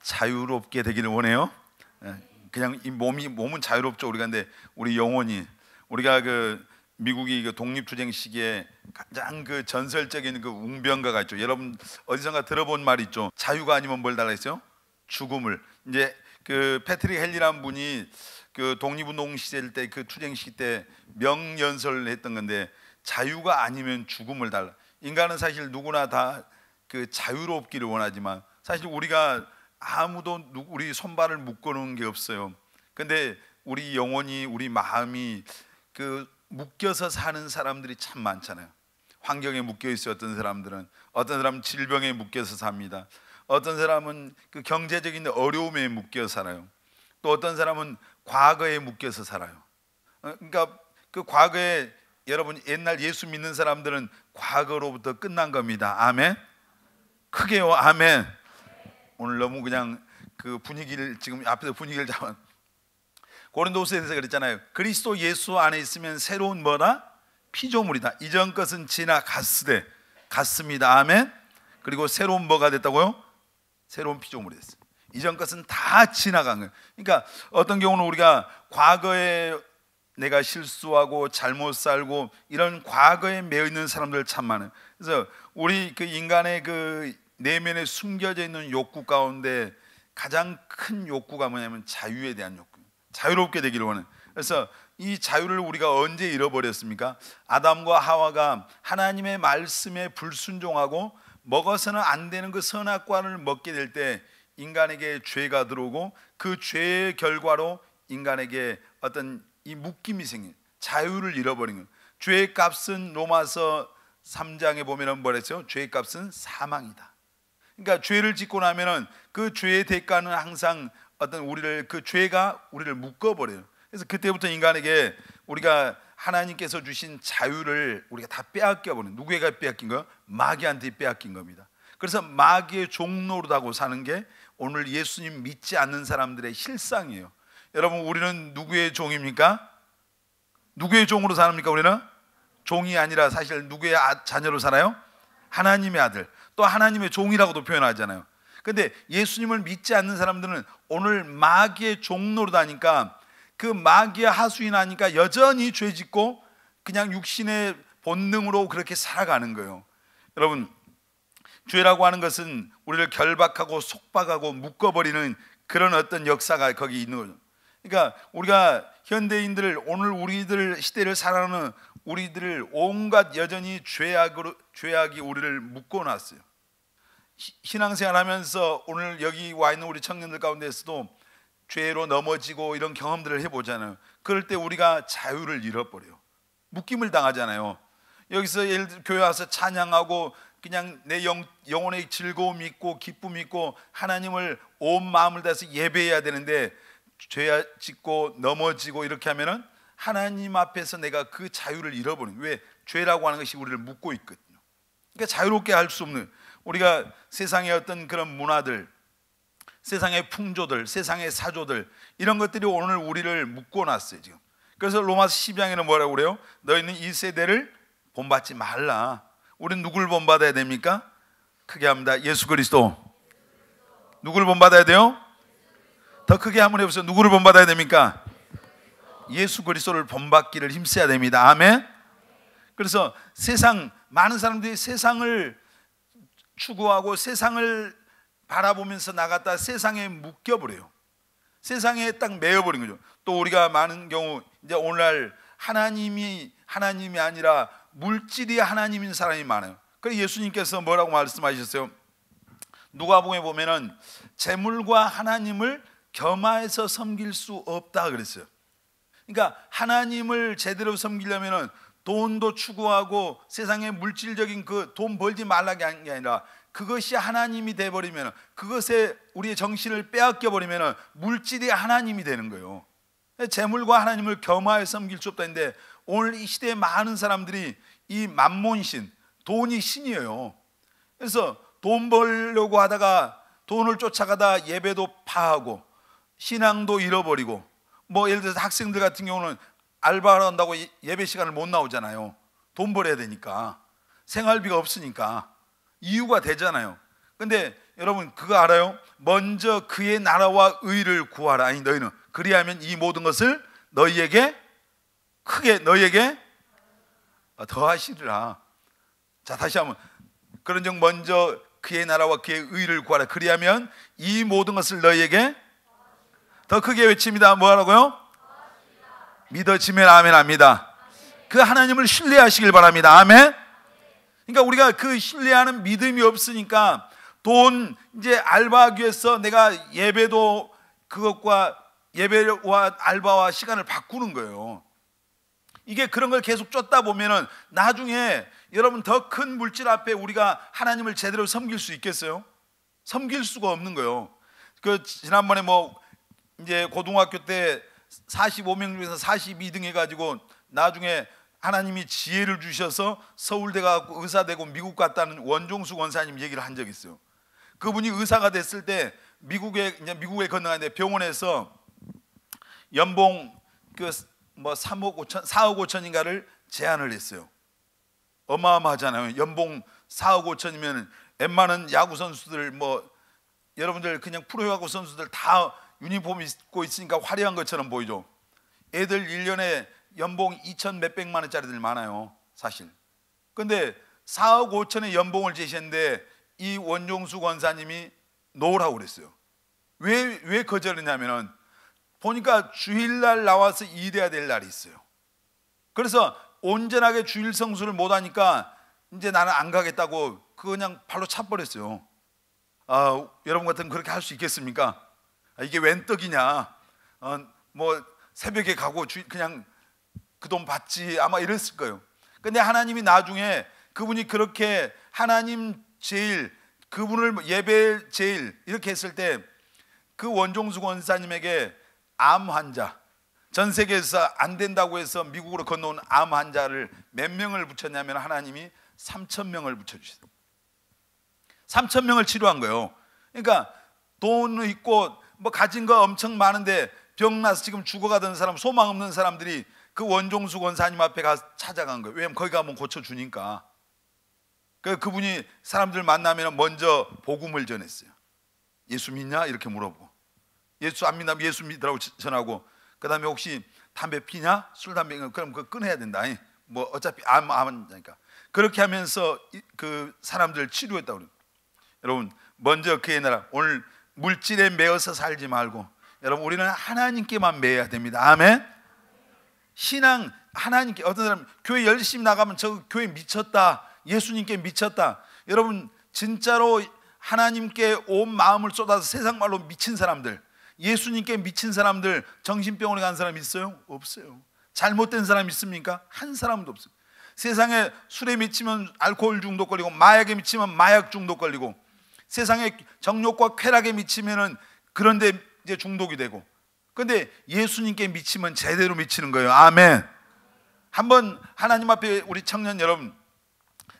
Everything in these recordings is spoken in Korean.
자유롭게 되기를 원해요. 그냥 이 몸은 자유롭죠 우리가. 근데 우리 영혼이, 우리가 그 미국이 그 독립투쟁 시기에 가장 그 전설적인 그 웅변가가 있죠. 여러분 어디선가 들어본 말이 있죠. 자유가 아니면 뭘 달라 했어요? 죽음을. 이제 그 패트릭 헬리라는 분이 그 독립운동 시절 때 그 투쟁 시기 때 명연설을 했던 건데, 자유가 아니면 죽음을 달라. 인간은 사실 누구나 다 그 자유롭기를 원하지만 사실 우리가 아무도 우리 손발을 묶어놓은 게 없어요. 근데 우리 영혼이, 우리 마음이 그 묶여서 사는 사람들이 참 많잖아요. 환경에 묶여 있어요. 어떤 사람은 질병에 묶여서 삽니다. 어떤 사람은 그 경제적인 어려움에 묶여 살아요. 또 어떤 사람은 과거에 묶여서 살아요. 그러니까 그 과거에, 여러분 옛날 예수 믿는 사람들은 과거로부터 끝난 겁니다. 아멘. 크게요. 아멘. 오늘 너무 그냥 그 분위기를, 지금 앞에서 분위기를 잡아. 고린도후서에서 그랬잖아요. 그리스도 예수 안에 있으면 새로운 뭐라? 피조물이다. 이전 것은 지나갔으되, 갔습니다. 아멘. 그리고 새로운 뭐가 됐다고요? 새로운 피조물이 됐어요. 이전 것은 다 지나간 거예요. 그러니까 어떤 경우는 우리가 과거에 내가 실수하고 잘못 살고 이런 과거에 매여 있는 사람들 참 많아요. 그래서 우리 그 인간의 그 내면에 숨겨져 있는 욕구 가운데 가장 큰 욕구가 뭐냐면 자유에 대한 욕구. 자유롭게 되기를 원해요. 그래서 이 자유를 우리가 언제 잃어버렸습니까? 아담과 하와가 하나님의 말씀에 불순종하고 먹어서는 안 되는 그 선악과를 먹게 될 때 인간에게 죄가 들어오고, 그 죄의 결과로 인간에게 어떤 이 묶임이 생긴, 자유를 잃어버린 거예요. 죄의 값은 로마서 3장에 보면 뭐랬어요? 죄의 값은 사망이다. 그러니까 죄를 짓고 나면은 그 죄의 대가는 항상 어떤 우리를, 그 죄가 우리를 묶어버려요. 그래서 그때부터 인간에게 우리가 하나님께서 주신 자유를 우리가 다 빼앗겨 버린, 누구에게 빼앗긴 거예요? 마귀한테 빼앗긴 겁니다. 그래서 마귀의 종노릇하고 사는 게 오늘 예수님 믿지 않는 사람들의 실상이에요. 여러분 우리는 누구의 종입니까? 누구의 종으로 삽니까? 우리는 종이 아니라 사실 누구의 자녀로 살아요? 하나님의 아들, 또 하나님의 종이라고도 표현하잖아요. 근데 예수님을 믿지 않는 사람들은 오늘 마귀의 종노릇 하니까, 그 마귀의 하수인하니까 여전히 죄짓고 그냥 육신의 본능으로 그렇게 살아가는 거예요. 여러분 죄라고 하는 것은 우리를 결박하고 속박하고 묶어버리는 그런 어떤 역사가 거기 있는 거죠. 그러니까 우리가 현대인들을, 오늘 우리들 시대를 살아가는 우리들을 온갖 여전히 죄악이 우리를 묶어놨어요. 신앙생활하면서 오늘 여기 와 있는 우리 청년들 가운데서도 죄로 넘어지고 이런 경험들을 해보잖아요. 그럴 때 우리가 자유를 잃어버려요. 묶임을 당하잖아요. 여기서 예를 들어 교회 와서 찬양하고 그냥 내 영혼의 즐거움이 있고 기쁨이 있고 하나님을 온 마음을 다해서 예배해야 되는데, 죄 짓고 넘어지고 이렇게 하면은 하나님 앞에서 내가 그 자유를 잃어버린, 왜? 죄라고 하는 것이 우리를 묶고 있거든요. 그러니까 자유롭게 할 수 없는, 우리가 세상의 어떤 그런 문화들, 세상의 풍조들, 세상의 사조들, 이런 것들이 오늘 우리를 묶어놨어요 지금. 그래서 로마서 12장에는 뭐라고 그래요? 너희는 이 세대를 본받지 말라. 우리는 누굴 본받아야 됩니까? 크게 합니다. 예수 그리스도. 누굴 본받아야 돼요? 더 크게 한번 해보세요. 누구를 본받아야 됩니까? 예수 그리스도를 본받기를 힘써야 됩니다. 아멘. 그래서 많은 사람들이 세상을 추구하고 세상을 바라보면서 나갔다 세상에 묶여버려요. 세상에 딱 매여버린 거죠. 또 우리가 많은 경우 이제 오늘날 하나님이 아니라 물질이 하나님인 사람이 많아요. 그래서 예수님께서 뭐라고 말씀하셨어요? 누가복음에 보면은 재물과 하나님을 겸하여서 섬길 수 없다 그랬어요. 그러니까 하나님을 제대로 섬기려면은 돈도 추구하고 세상의 물질적인 그 돈 벌지 말라게 하는 게 아니라, 그것이 하나님이 돼버리면, 그것에 우리의 정신을 빼앗겨 버리면 물질이 하나님이 되는 거예요. 재물과 하나님을 겸하여 섬길 수 없다는데, 오늘 이 시대에 많은 사람들이 이 만몬신, 돈이 신이에요. 그래서 돈 벌려고 하다가 돈을 쫓아가다 예배도 파하고 신앙도 잃어버리고, 뭐 예를 들어서 학생들 같은 경우는 알바를 한다고 예배 시간을 못 나오잖아요. 돈 벌어야 되니까, 생활비가 없으니까. 이유가 되잖아요. 근데 여러분 그거 알아요? 먼저 그의 나라와 의를 구하라. 아니 너희는 그리하면 이 모든 것을 너희에게 크게 너희에게 더하시리라. 자 다시 한번 그런즉 먼저 그의 나라와 그의 의를 구하라. 그리하면 이 모든 것을 너희에게 더 크게 외칩니다. 뭐라고요? 믿어지면 아멘 합니다. 그 하나님을 신뢰하시길 바랍니다. 아멘. 그러니까 우리가 그 신뢰하는 믿음이 없으니까 돈 이제 알바하기 위해서 내가 예배도 그것과 예배와 알바와 시간을 바꾸는 거예요. 이게 그런 걸 계속 쫓다 보면은 나중에 여러분 더 큰 물질 앞에 우리가 하나님을 제대로 섬길 수 있겠어요? 섬길 수가 없는 거예요. 그 지난번에 뭐 이제 고등학교 때 45명 중에서 42등 해가지고 나중에 하나님이 지혜를 주셔서 서울대 가고 의사 되고 미국 갔다는 원종수 권사님 얘기를 한 적이 있어요. 그분이 의사가 됐을 때 미국에 건너가는데 병원에서 연봉 그 뭐 3억 5천, 4억 5천인가를 제안을 했어요. 어마어마하잖아요. 연봉 4억 5천이면 웬만한 야구 선수들 뭐 여러분들 그냥 프로야구 선수들 다 유니폼 입고 있으니까 화려한 것처럼 보이죠. 애들 1년에 연봉 2천 몇백만 원짜리들 많아요 사실. 근데 4억 5천의 연봉을 제시했는데 이 원종수 권사님이 놓으라고 그랬어요. 왜 거절했냐면은 보니까 주일날 나와서 일해야 될 날이 있어요. 그래서 온전하게 주일 성수를 못하니까 이제 나는 안 가겠다고 그거 그냥 발로 차버렸어요. 여러분 같으면 그렇게 할 수 있겠습니까? 이게 웬 떡이냐, 뭐 새벽에 가고 그냥 그 돈 받지 아마 이랬을 거예요. 근데 하나님이 나중에 그분이 그렇게 하나님 제일 그분을 예배 제일 이렇게 했을 때 그 원종수 권사님에게 암 환자, 전 세계에서 안 된다고 해서 미국으로 건너온 암 환자를 몇 명을 붙였냐면 하나님이 3,000명을 붙여주셨어요. 3,000명을 치료한 거예요. 그러니까 돈 있고 뭐 가진 거 엄청 많은데 병 나서 지금 죽어가던 사람, 소망 없는 사람들이 그 원종수 권사님 앞에 가서 찾아간 거예요. 왜냐면 거기 가면 고쳐주니까. 그분이 사람들 만나면 먼저 복음을 전했어요. 예수 믿냐? 이렇게 물어보고, 예수 안 믿으면 예수 믿으라고 전하고, 그 다음에 혹시 담배 피냐? 술, 담배, 그럼 그거 끊어야 된다. 뭐 어차피 암 환자니까. 그렇게 하면서 그 사람들을 치료했다고 그래요. 여러분 먼저 그의 나라, 오늘 물질에 매여서 살지 말고 여러분 우리는 하나님께만 매여야 됩니다. 아멘. 신앙 하나님께. 어떤 사람 교회 열심히 나가면 저 교회 미쳤다, 예수님께 미쳤다. 여러분 진짜로 하나님께 온 마음을 쏟아서 세상 말로 미친 사람들, 예수님께 미친 사람들, 정신병원에 간 사람 있어요? 없어요. 잘못된 사람 있습니까? 한 사람도 없어요. 세상에 술에 미치면 알코올 중독 걸리고, 마약에 미치면 마약 중독 걸리고, 세상에 정욕과 쾌락에 미치면은 그런데 이제 중독이 되고, 근데 예수님께 미치면 제대로 미치는 거예요. 아멘. 한번 하나님 앞에 우리 청년 여러분,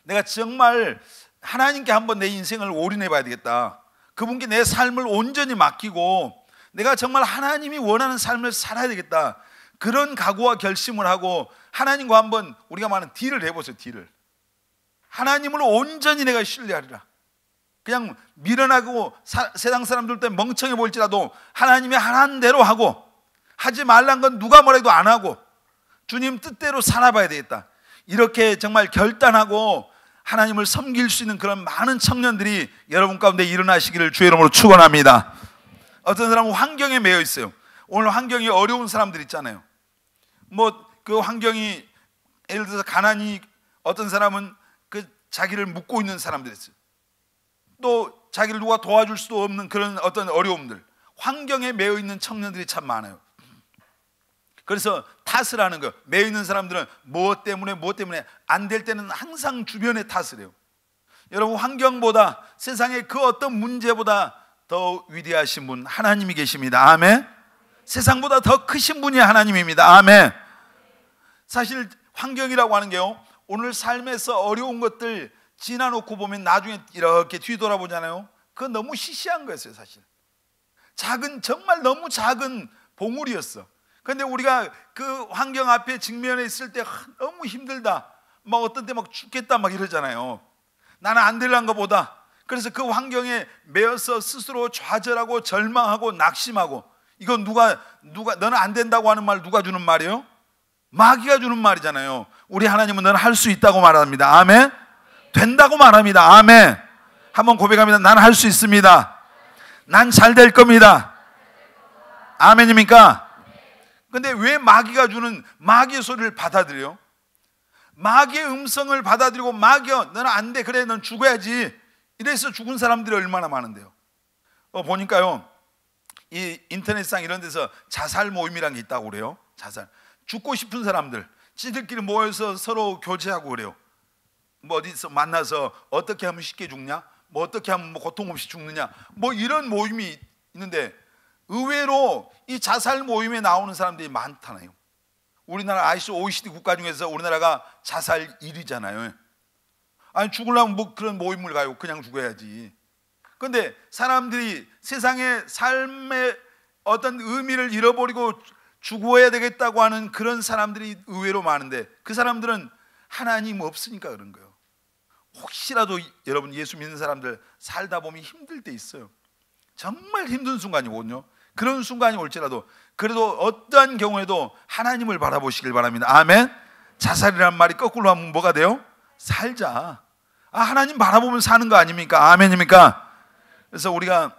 내가 정말 하나님께 한번 내 인생을 올인해 봐야 되겠다. 그분께 내 삶을 온전히 맡기고 내가 정말 하나님이 원하는 삶을 살아야 되겠다. 그런 각오와 결심을 하고 하나님과 한번 우리가 말하는 딜을 해보세요. 딜을. 하나님을 온전히 내가 신뢰하리라. 그냥 미련하고 세상 사람들 때문에 멍청해 보일지라도 하나님이 하라는 대로 하고, 하지 말란 건 누가 뭐래도 안 하고 주님 뜻대로 살아봐야 되겠다. 이렇게 정말 결단하고 하나님을 섬길 수 있는 그런 많은 청년들이 여러분 가운데 일어나시기를 주의 이름으로 축원합니다. 어떤 사람은 환경에 매여 있어요. 오늘 환경이 어려운 사람들 있잖아요. 뭐 그 환경이 예를 들어서 가난이, 어떤 사람은 그 자기를 묶고 있는 사람들이 있어요. 또 자기를 누가 도와줄 수도 없는 그런 어떤 어려움들, 환경에 매여 있는 청년들이 참 많아요. 그래서 탓을 하는 거예요. 매여 있는 사람들은 무엇 때문에 안 될 때는 항상 주변에 탓을 해요. 여러분 환경보다, 세상의 그 어떤 문제보다 더 위대하신 분 하나님이 계십니다. 아멘. 세상보다 더 크신 분이 하나님입니다. 아멘. 사실 환경이라고 하는 게요, 오늘 삶에서 어려운 것들 지나놓고 보면 나중에 이렇게 뒤돌아보잖아요. 그건 너무 시시한 거였어요. 사실 작은, 정말 너무 작은 봉우리였어. 그런데 우리가 그 환경 앞에 직면해 있을 때 너무 힘들다, 막 어떤 때 막 죽겠다 막 이러잖아요. 나는 안 되려는 것보다 그래서 그 환경에 매여서 스스로 좌절하고 절망하고 낙심하고, 이건 누가 너는 안 된다고 하는 말 누가 주는 말이에요? 마귀가 주는 말이잖아요. 우리 하나님은 너는 할 수 있다고 말합니다. 아멘. 된다고 말합니다. 아멘. 한번 고백합니다. 나는 할 수 있습니다. 난 잘 될 겁니다. 아멘입니까? 근데 왜 마귀가 주는 마귀의 소리를 받아들여요? 마귀의 음성을 받아들이고, 마귀야 너는 안 돼, 그래 넌 죽어야지, 이래서 죽은 사람들이 얼마나 많은데요. 보니까요, 이 인터넷상 이런 데서 자살 모임이라는 게 있다고 그래요. 자살, 죽고 싶은 사람들 지들끼리 모여서 서로 교제하고 그래요. 뭐 어디서 만나서 어떻게 하면 쉽게 죽냐, 뭐 어떻게 하면 뭐 고통 없이 죽느냐, 뭐 이런 모임이 있는데, 의외로 이 자살 모임에 나오는 사람들이 많다네요. 우리나라 IC OECD 국가 중에서 우리나라가 자살 1위잖아요. 아니 죽으려면 뭐 그런 모임을 가요. 그냥 죽어야지. 그런데 사람들이 세상의 삶의 어떤 의미를 잃어버리고 죽어야 되겠다고 하는 그런 사람들이 의외로 많은데, 그 사람들은 하나님 없으니까 그런 거예요. 혹시라도 여러분 예수 믿는 사람들 살다 보면 힘들 때 있어요. 정말 힘든 순간이 오거든요. 그런 순간이 올지라도 그래도 어떠한 경우에도 하나님을 바라보시길 바랍니다. 아멘. 자살이란 말이 거꾸로 하면 뭐가 돼요? 살자. 하나님 바라보면 사는 거 아닙니까? 아멘입니까? 그래서 우리가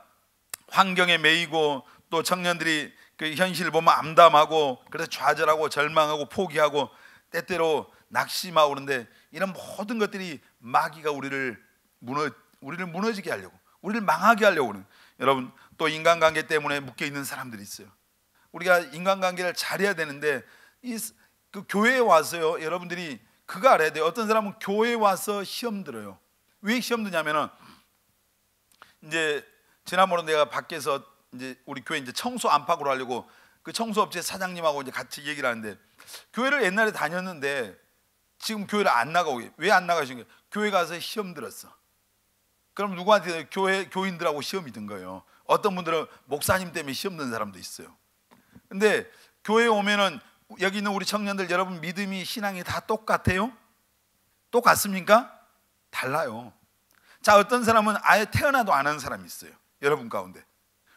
환경에 매이고, 또 청년들이 그 현실을 보면 암담하고, 그래서 좌절하고 절망하고 포기하고 때때로 낙심하고 그러는데, 이런 모든 것들이 마귀가 우리를 무너지게 하려고, 우리를 망하게 하려고 그래요. 여러분, 또 인간관계 때문에 묶여 있는 사람들이 있어요. 우리가 인간관계를 잘해야 되는데, 그 교회에 와서요, 여러분들이 그거 알아야 돼요. 어떤 사람은 교회에 와서 시험 들어요. 왜 시험 드냐면은, 이제 지난번에 내가 밖에서 이제 우리 교회 이제 청소 안팎으로 하려고 그 청소업체 사장님하고 이제 같이 얘기를 하는데, 교회를 옛날에 다녔는데 지금 교회를 안 나가고, 왜 안 나가신 거예요? 교회 가서 시험 들었어. 그럼 누구한테? 교인들하고 시험이 든 거예요. 어떤 분들은 목사님 때문에 시험 든 사람도 있어요. 근데 교회에 오면은 여기 있는 우리 청년들, 여러분 믿음이, 신앙이 다 똑같아요? 똑같습니까? 달라요. 자, 어떤 사람은 아예 태어나도 안 하는 사람이 있어요. 여러분 가운데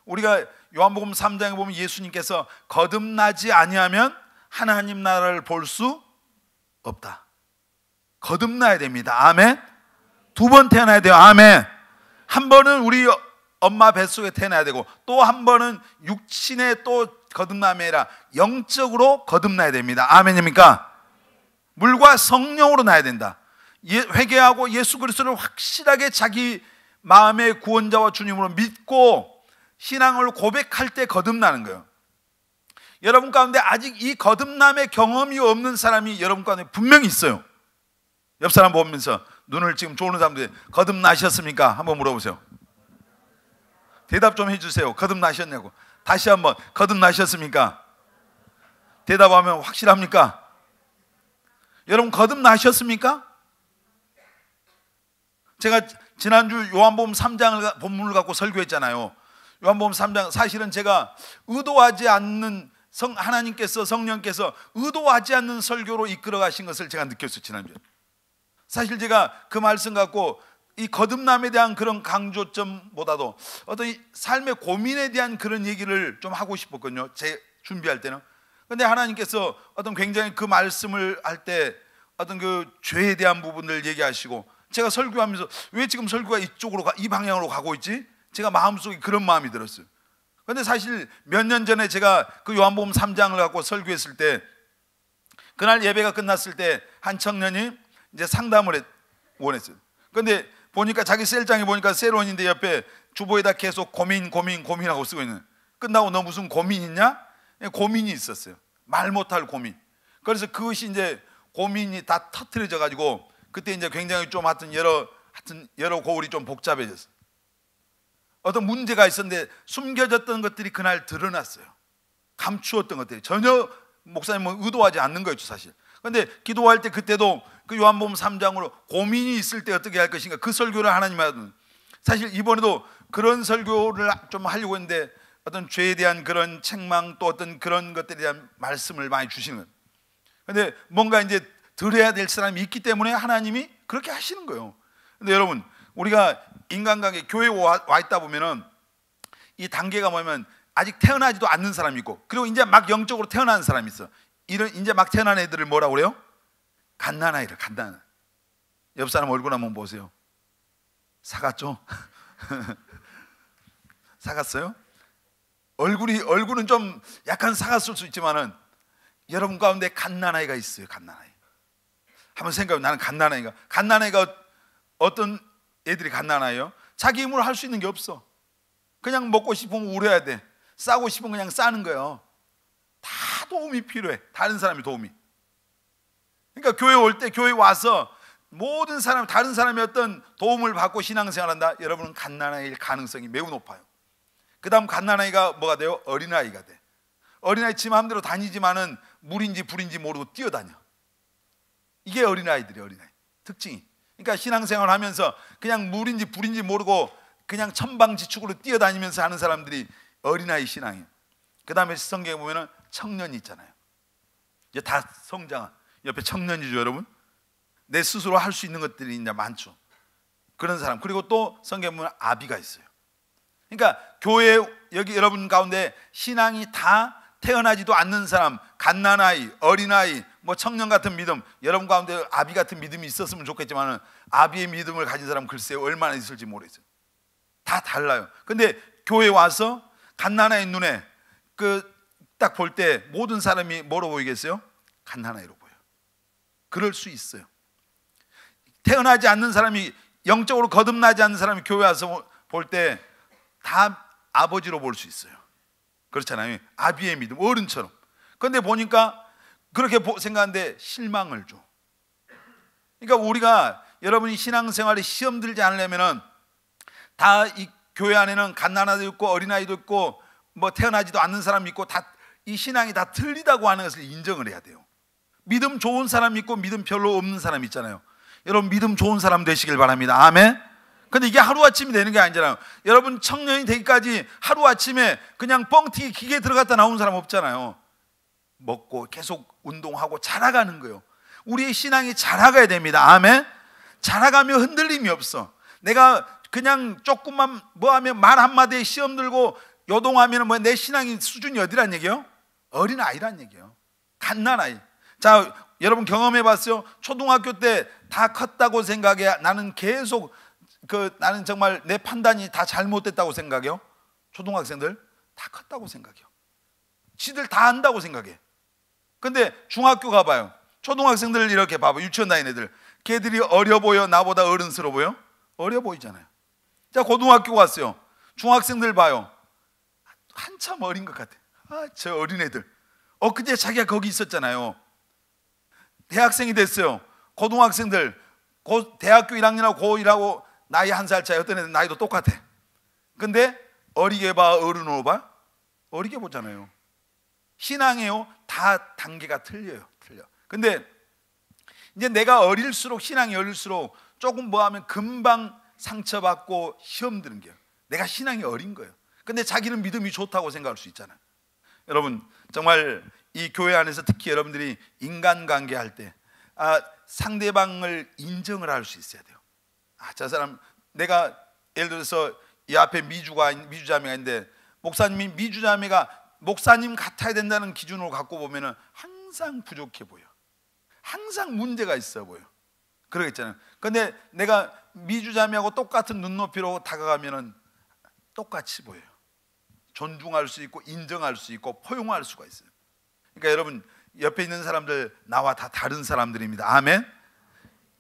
우리가 요한복음 3장에 보면 예수님께서 거듭나지 아니하면 하나님 나라를 볼 수 없다. 거듭나야 됩니다. 아멘. 두 번 태어나야 돼요. 아멘. 한 번은 우리 엄마 뱃속에 태어나야 되고, 또 한 번은 육신에 또 거듭남이 아니라 영적으로 거듭나야 됩니다. 아멘입니까? 물과 성령으로 나야 된다. 회개하고 예수 그리스도를 확실하게 자기 마음의 구원자와 주님으로 믿고 신앙을 고백할 때 거듭나는 거예요. 여러분 가운데 아직 이 거듭남의 경험이 없는 사람이 여러분 가운데 분명히 있어요. 옆 사람 보면서, 눈을 지금 조는 사람들, 거듭나셨습니까? 한번 물어보세요. 대답 좀 해주세요. 거듭나셨냐고. 다시 한번, 거듭나셨습니까? 대답하면 확실합니까? 여러분 거듭나셨습니까? 제가 지난주 요한복음 3장을 본문을 갖고 설교했잖아요. 요한복음 3장, 사실은 제가 의도하지 않는 하나님께서, 성령께서 의도하지 않는 설교로 이끌어 가신 것을 제가 느꼈어요. 지난주에 사실 제가 그 말씀 갖고 이 거듭남에 대한 그런 강조점보다도 어떤 이 삶의 고민에 대한 그런 얘기를 좀 하고 싶었거든요. 제 준비할 때는. 근데 하나님께서 어떤 굉장히 그 말씀을 할 때 어떤 그 죄에 대한 부분을 얘기하시고, 제가 설교하면서 왜 지금 설교가 이쪽으로 이 방향으로 가고 있지? 제가 마음속에 그런 마음이 들었어요. 근데 사실 몇 년 전에 제가 그 요한복음 3장을 갖고 설교했을 때, 그날 예배가 끝났을 때 한 청년이 이제 상담을 원했어요. 근데 보니까 자기 셀장에 보니까 셀원인데 옆에 주보에다 계속 고민하고 쓰고 있는. 끝나고 너 무슨 고민 있냐? 고민이 있었어요. 말 못할 고민. 그래서 그것이 이제 고민이 다 터트려져 가지고 그때 이제 굉장히 좀 하여튼 여러 고울이 좀 복잡해졌어요. 어떤 문제가 있었는데 숨겨졌던 것들이 그날 드러났어요. 감추었던 것들이 전혀 목사님은 의도하지 않는 거였죠, 사실. 그런데 기도할 때 그때도 그 요한복음 3장으로 고민이 있을 때 어떻게 할 것인가, 그 설교를 하나님 하는. 사실 이번에도 그런 설교를 좀 하려고 했는데 어떤 죄에 대한 그런 책망, 또 어떤 그런 것들에 대한 말씀을 많이 주시는 거예요. 그런데 뭔가 이제 들어야 될 사람이 있기 때문에 하나님이 그렇게 하시는 거예요. 근데 여러분, 우리가 인간관계 교회에 와 있다 보면은 이 단계가 뭐냐면 아직 태어나지도 않는 사람이 있고, 그리고 이제 막 영적으로 태어나는 사람이 있어. 이런 이제 막 태어난 애들을 뭐라고 그래요? 갓난아이를. 갓난. 옆 사람 얼굴 한번 보세요. 사갔죠? 사갔어요? 얼굴은 좀 약간 사갔을 수 있지만은 여러분 가운데 갓난아이가 있어요. 갓난아이. 한번 생각해. 나는 갓난아이가 어떤 애들이 갓난아이예요? 자기 힘으로 할 수 있는 게 없어. 그냥 먹고 싶으면 울어야 돼. 싸고 싶으면 그냥 싸는 거예요. 다 도움이 필요해. 다른 사람의 도움이. 그러니까 교회 올 때, 교회 와서 모든 사람, 다른 사람의 어떤 도움을 받고 신앙생활한다. 여러분은 갓난아이일 가능성이 매우 높아요. 그 다음 갓난아이가 뭐가 돼요? 어린아이가 돼. 어린아이 지 마음대로 다니지만은 물인지 불인지 모르고 뛰어다녀. 이게 어린아이들이에요. 어린아이 특징이. 그러니까 신앙생활 하면서 그냥 물인지 불인지 모르고 그냥 천방지축으로 뛰어다니면서 하는 사람들이 어린아이 신앙이에요. 그 다음에 성경에 보면은 청년이 있잖아요. 이제 다 성장한, 옆에 청년이죠 여러분. 내 스스로 할 수 있는 것들이 이제 많죠. 그런 사람. 그리고 또 성경에 보면 아비가 있어요. 그러니까 교회 여기 여러분 가운데 신앙이 다 태어나지도 않는 사람, 갓난아이, 어린아이, 뭐 청년 같은 믿음, 여러분 가운데 아비 같은 믿음이 있었으면 좋겠지만 아비의 믿음을 가진 사람 글쎄요 얼마나 있을지 모르겠어요. 다 달라요. 근데 교회 와서 갓난아이 눈에 딱 볼 때 모든 사람이 뭐로 보이겠어요? 갓난아이로 보여요. 그럴 수 있어요. 태어나지 않는 사람이, 영적으로 거듭나지 않는 사람이 교회 와서 볼 때 다 아버지로 볼 수 있어요. 그렇잖아요. 아비의 믿음, 어른처럼. 그런데 보니까 그렇게 생각하는데 실망을 줘. 그러니까 우리가, 여러분이 신앙생활에 시험 들지 않으려면은 다 이 교회 안에는 갓난아이도 있고 어린아이도 있고 뭐 태어나지도 않는 사람이 있고 다 이 신앙이 다 틀리다고 하는 것을 인정을 해야 돼요. 믿음 좋은 사람이 있고 믿음 별로 없는 사람이 있잖아요. 여러분 믿음 좋은 사람 되시길 바랍니다. 아멘. 근데 이게 하루아침이 되는 게 아니잖아요. 여러분 청년이 되기까지 하루아침에 그냥 뻥튀기 기계에 들어갔다 나온 사람 없잖아요. 먹고 계속 운동하고 자라가는 거예요. 우리의 신앙이 자라가야 됩니다. 아멘. 자라가면 흔들림이 없어. 내가 그냥 조금만 뭐 하면 말 한마디에 시험 들고 요동하면 뭐 내 신앙이 수준이 어디란 얘기예요? 어린아이란 얘기예요. 갓난아이. 자, 여러분 경험해 봤어요? 초등학교 때 다 컸다고 생각해. 나는 계속 나는 정말 내 판단이 다 잘못됐다고 생각해요. 초등학생들 다 컸다고 생각해요. 지들 다 안다고 생각해. 근데 중학교 가봐요. 초등학생들 이렇게 봐봐. 유치원 다니는 애들. 걔들이 어려 보여? 나보다 어른스러워 보여? 어려 보이잖아요. 자, 고등학교 갔어요. 중학생들 봐요. 한참 어린 것 같아. 저 어린애들. 그때 자기가 거기 있었잖아요. 대학생이 됐어요. 고등학생들 대학교 1학년하고 고1하고 나이 1살 차이. 어떤 애들 나이도 똑같아. 근데 어리게 봐, 어른으로 봐? 어리게 보잖아요. 신앙이요, 다 단계가 틀려요. 근데 이제 내가 어릴수록, 신앙이 어릴수록 조금 뭐 하면 금방 상처받고 시험 드는 게요. 내가 신앙이 어린 거예요. 근데 자기는 믿음이 좋다고 생각할 수 있잖아요. 여러분 정말 이 교회 안에서 특히 여러분들이 인간관계 할 때 상대방을 인정을 할 수 있어야 돼요. 저 사람, 내가 예를 들어서 이 앞에 미주자매가 있는데 목사님이 미주자매가 목사님 같아야 된다는 기준으로 갖고 보면은 항상 부족해 보여. 항상 문제가 있어 보여. 그러겠잖아요. 근데 내가 미주자매하고 똑같은 눈높이로 다가가면은 똑같이 보여요. 존중할 수 있고 인정할 수 있고 포용할 수가 있어요. 그러니까 여러분 옆에 있는 사람들 나와 다 다른 사람들입니다. 아멘.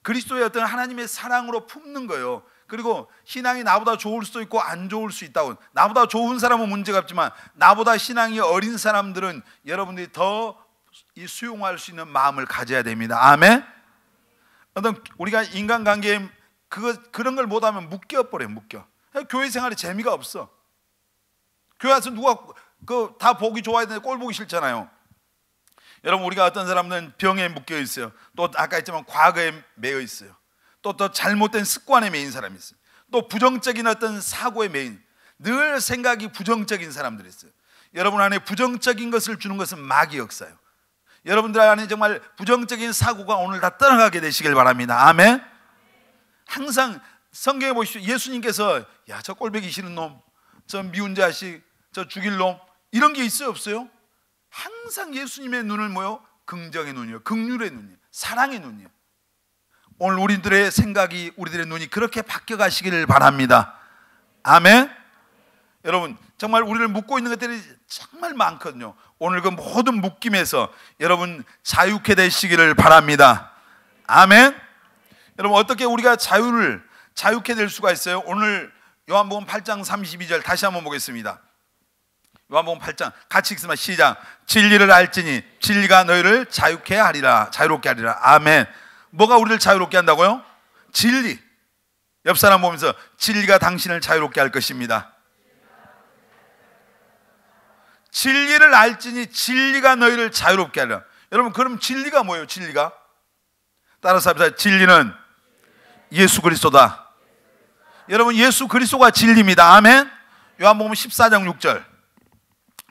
그리스도의 어떤 하나님의 사랑으로 품는 거예요. 그리고 신앙이 나보다 좋을 수도 있고 안 좋을 수 있다고. 나보다 좋은 사람은 문제가 없지만 나보다 신앙이 어린 사람들은 여러분들이 더 수용할 수 있는 마음을 가져야 됩니다. 아멘. 어떤 우리가 인간관계에 그런 걸 못하면 묶여버려요. 교회 생활에 재미가 없어. 교회 와서 누가 다 보기 좋아야 되는데 꼴 보기 싫잖아요. 여러분 우리가 어떤 사람들은 병에 묶여 있어요. 또 아까 했지만 과거에 매여 있어요. 또 잘못된 습관에 매인 사람이 있어요. 또 부정적인 어떤 사고에 매인, 늘 생각이 부정적인 사람들이 있어요. 여러분 안에 부정적인 것을 주는 것은 마귀 역사예요. 여러분들 안에 정말 부정적인 사고가 오늘 다 떠나가게 되시길 바랍니다. 아멘. 항상 성경에 보십시오. 예수님께서 야, 저 꼴보기 싫은 놈, 저 미운 자식, 저 죽일 놈, 이런 게 있어요, 없어요? 항상 예수님의 눈은 뭐요? 긍정의 눈이요, 긍휼의 눈이요, 사랑의 눈이요. 오늘 우리들의 생각이, 우리들의 눈이 그렇게 바뀌어 가시기를 바랍니다. 아멘. 여러분, 정말 우리를 묶고 있는 것들이 정말 많거든요. 오늘 그 모든 묶임에서 여러분 자유케 되시기를 바랍니다. 아멘. 여러분, 어떻게 우리가 자유케 될 수가 있어요? 오늘 요한복음 8장 32절 다시 한번 보겠습니다. 요한복음 8장 같이 읽습니다. 시작. 진리를 알지니 진리가 너희를 자유케 하리라. 자유롭게 하리라. 아멘. 뭐가 우리를 자유롭게 한다고요? 진리. 옆 사람 보면서 진리가 당신을 자유롭게 할 것입니다. 진리를 알지니 진리가 너희를 자유롭게 하리라. 여러분, 그럼 진리가 뭐예요? 진리가? 따라서 합시다. 진리는 예수 그리스도다. 여러분, 예수 그리스도가 진리입니다. 아멘. 요한복음 14장 6절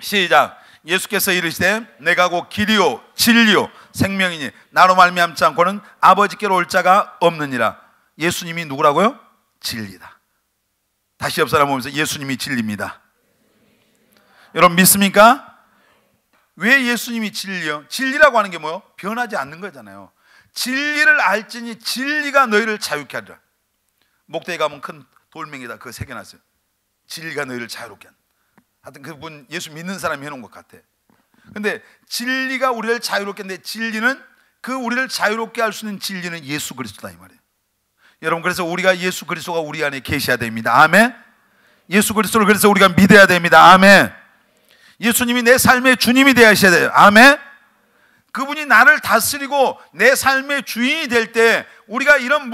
시작. 예수께서 이르시되 내가 곧 길이요 진리요 생명이니 나로 말미암지 않고는 아버지께로 올 자가 없느니라. 예수님이 누구라고요? 진리다. 다시 옆 사람 보면서 예수님이 진리입니다. 여러분, 믿습니까? 왜 예수님이 진리요? 진리라고 하는 게 뭐요? 변하지 않는 거잖아요. 진리를 알지니 진리가 너희를 자유케 하리라. 목대에 가면 큰 돌멩이에다 그거 새겨놨어요. 진리가 너희를 자유롭게 한다. 하여튼 그분 예수 믿는 사람이 해놓은 것 같아. 근데 진리가 우리를 자유롭게 하는데, 진리는 그 우리를 자유롭게 할 수 있는 진리는 예수 그리스도다 이 말이에요. 여러분, 그래서 우리가 예수 그리스도가 우리 안에 계셔야 됩니다. 아멘. 예수 그리스도를 그래서 우리가 믿어야 됩니다. 아멘. 예수님이 내 삶의 주님이 되어야 돼요. 아멘. 그분이 나를 다스리고 내 삶의 주인이 될 때 우리가 이런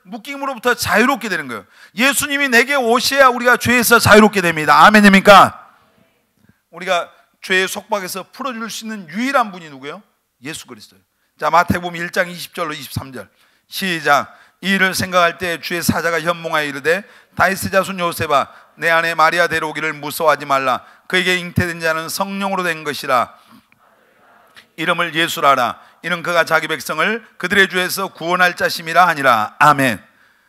묶임으로부터 자유롭게 되는 거예요. 예수님이 내게 오셔야 우리가 죄에서 자유롭게 됩니다. 아멘입니까? 우리가 죄의 속박에서 풀어줄 수 있는 유일한 분이 누구예요? 예수 그리스도예요. 자, 마태복음 1장 20절로 23절 시작. 이 일을 생각할 때 주의 사자가 현몽하여 이르되 다윗의 자손 요셉아, 내 아내 마리아 데려오기를 무서워하지 말라. 그에게 잉태된 자는 성령으로 된 것이라. 이름을 예수라 하라. 이는 그가 자기 백성을 그들의 죄에서 구원할 자심이라 하니라. 아멘.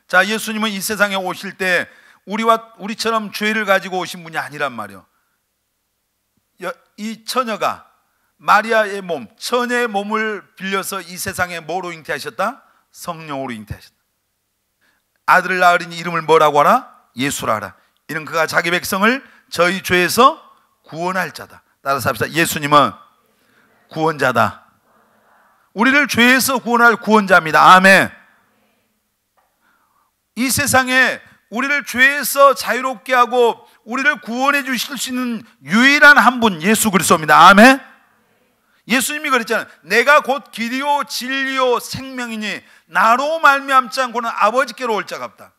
자, 예수님은 이 세상에 오실 때 우리처럼 죄를 가지고 오신 분이 아니란 말이에요. 이 처녀가 마리아의 몸, 처녀의 몸을 빌려서 이 세상에 뭐로 잉태하셨다? 성령으로 잉태하셨다. 아들을 낳으리니 이름을 뭐라고 하라? 예수라 하라. 이는 그가 자기 백성을 저희 죄에서 구원할 자다. 따라서 합시다. 예수님은 구원자다. 우리를 죄에서 구원할 구원자입니다. 아멘. 이 세상에 우리를 죄에서 자유롭게 하고 우리를 구원해 주실 수 있는 유일한 한 분, 예수 그리스도입니다. 아멘. 예수님이 그랬잖아요. 내가 곧 길이요 진리요 생명이니 나로 말미암지 않고는 아버지께로 올 자가 없다.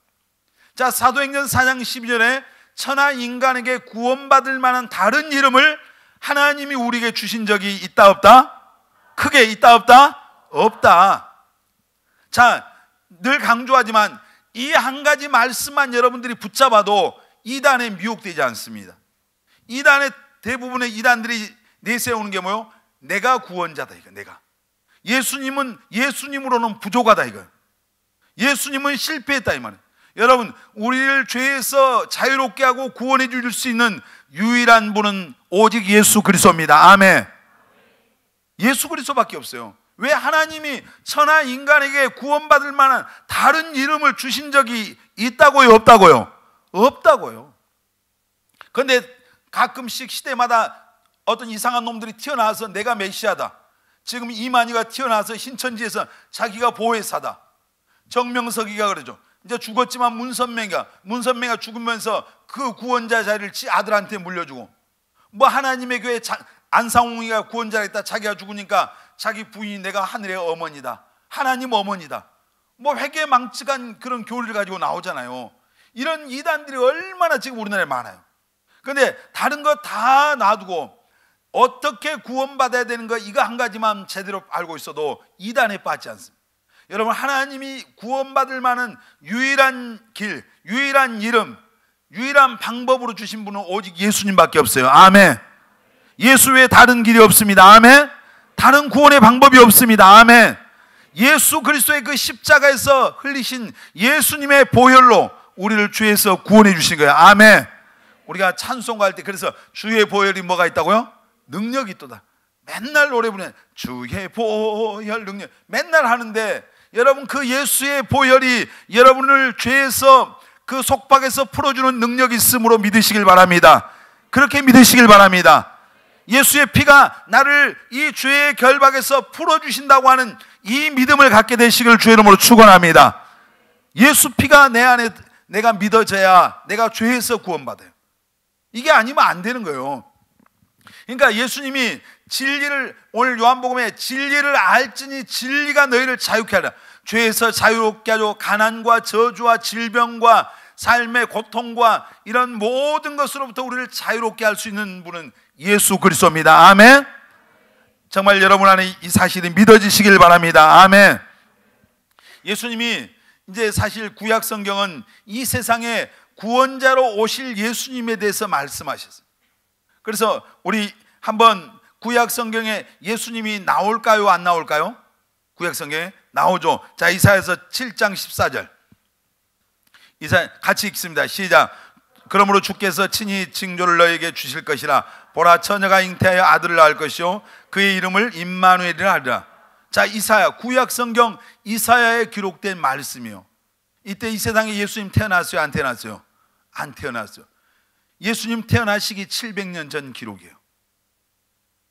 자, 사도행전 4장 12절에 천하 인간에게 구원받을 만한 다른 이름을 하나님이 우리에게 주신 적이 있다 없다? 크게 있다 없다? 없다. 자, 늘 강조하지만 이 한 가지 말씀만 여러분들이 붙잡아도 이단에 미혹되지 않습니다. 이단의 대부분의 이단들이 내세우는 게 뭐예요? 내가 구원자다 이거. 내가 예수님으로는 부족하다 이거. 예수님은 실패했다 이 말이에요. 여러분, 우리를 죄에서 자유롭게 하고 구원해 줄 수 있는 유일한 분은 오직 예수 그리스도입니다. 아멘. 예수 그리스도밖에 없어요. 왜 하나님이 천하 인간에게 구원받을 만한 다른 이름을 주신 적이 있다고요, 없다고요? 없다고요. 그런데 가끔씩 시대마다 어떤 이상한 놈들이 튀어나와서 내가 메시아다. 지금 이만희가 튀어나와서 신천지에서 자기가 보혜사다. 정명석이가 그러죠. 이제 죽었지만 문선명이가 죽으면서 그 구원자 자리를 지 아들한테 물려주고, 뭐 하나님의 교회 안상홍이가 구원자가 있다. 자기가 죽으니까 자기 부인이 내가 하늘의 어머니다, 하나님 어머니다, 뭐 회개망측한 그런 교리를 가지고 나오잖아요. 이런 이단들이 얼마나 지금 우리나라에 많아요. 그런데 다른 거 다 놔두고 어떻게 구원받아야 되는 거 이거 한 가지만 제대로 알고 있어도 이단에 빠지지 않습니다. 여러분, 하나님이 구원받을 만한 유일한 길, 유일한 이름, 유일한 방법으로 주신 분은 오직 예수님밖에 없어요. 아멘. 예수 외에 다른 길이 없습니다. 아멘. 다른 구원의 방법이 없습니다. 아멘. 예수 그리스도의 그 십자가에서 흘리신 예수님의 보혈로 우리를 죄에서 구원해 주신 거예요. 아멘. 우리가 찬송할 때 그래서 주의 보혈이 뭐가 있다고요? 능력이 있도다. 맨날 노래 부르는 주의 보혈 능력 맨날 하는데, 여러분 그 예수의 보혈이 여러분을 죄에서 그 속박에서 풀어주는 능력이 있음으로 믿으시길 바랍니다. 그렇게 믿으시길 바랍니다. 예수의 피가 나를 이 죄의 결박에서 풀어주신다고 하는 이 믿음을 갖게 되시길 주의 이름으로 축원합니다. 예수 피가 내 안에 내가 믿어져야 내가 죄에서 구원받아요. 이게 아니면 안 되는 거예요. 그러니까 예수님이 진리를, 오늘 요한복음에 진리를 알지니 진리가 너희를 자유케 하라, 죄에서 자유롭게 하죠. 가난과 저주와 질병과 삶의 고통과 이런 모든 것으로부터 우리를 자유롭게 할 수 있는 분은 예수 그리스도입니다. 아멘. 정말 여러분 안에 이 사실이 믿어지시길 바랍니다. 아멘. 예수님이 이제 사실 구약 성경은 이 세상에 구원자로 오실 예수님에 대해서 말씀하셨어요. 그래서 우리 한번 구약 성경에 예수님이 나올까요, 안 나올까요? 구약 성경에 나오죠. 자, 이사야서 7장 14절. 이사야 같이 읽습니다. 시작. 그러므로 주께서 친히 징조를 너에게 주실 것이라. 보라, 처녀가 잉태하여 아들을 낳을 것이요 그의 이름을 임마누엘이라 하리라. 자, 이사야, 구약 성경 이사야에 기록된 말씀이요. 이때 이 세상에 예수님 태어났어요, 안 태어났어요? 안 태어났어요. 예수님 태어나시기 700년 전 기록이에요.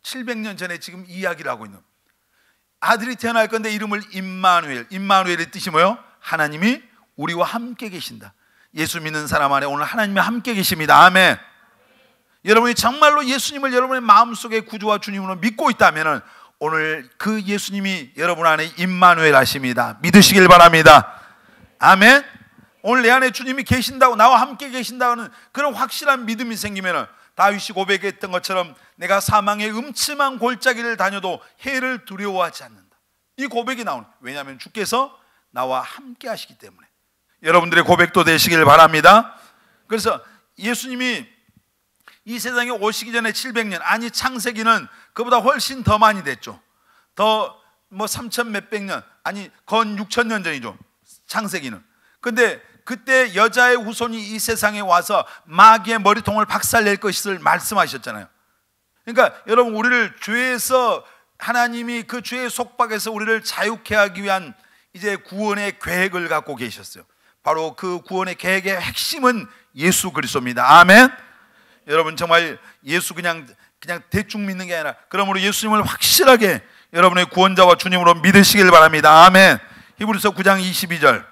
700년 전에 지금 이야기를 하고 있는 아들이 태어날 건데 이름을 임마누엘. 임마누엘의 뜻이 뭐예요? 하나님이 우리와 함께 계신다. 예수 믿는 사람 안에 오늘 하나님이 함께 계십니다. 아멘. 여러분이 정말로 예수님을 여러분의 마음속에 구주와 주님으로 믿고 있다면 오늘 그 예수님이 여러분 안에 임마누엘 하십니다. 믿으시길 바랍니다. 아멘. 오늘 내 안에 주님이 계신다고, 나와 함께 계신다는 그런 확실한 믿음이 생기면 다윗이 고백했던 것처럼 내가 사망의 음침한 골짜기를 다녀도 해를 두려워하지 않는다. 이 고백이 나오는, 왜냐하면 주께서 나와 함께 하시기 때문에. 여러분들의 고백도 되시길 바랍니다. 그래서 예수님이 이 세상에 오시기 전에 700년, 아니 창세기는 그보다 훨씬 더 많이 됐죠. 더 뭐 3천 몇백 년, 아니 건 6천 년 전이죠, 창세기는. 근데 그때 여자의 후손이 이 세상에 와서 마귀의 머리통을 박살낼 것을 말씀하셨잖아요. 그러니까 여러분, 우리를 죄에서, 하나님이 그 죄의 속박에서 우리를 자유케 하기 위한 이제 구원의 계획을 갖고 계셨어요. 바로 그 구원의 계획의 핵심은 예수 그리스도입니다. 아멘. 여러분 정말 예수 그냥 대충 믿는 게 아니라, 그러므로 예수님을 확실하게 여러분의 구원자와 주님으로 믿으시길 바랍니다. 아멘. 히브리서 9장 22절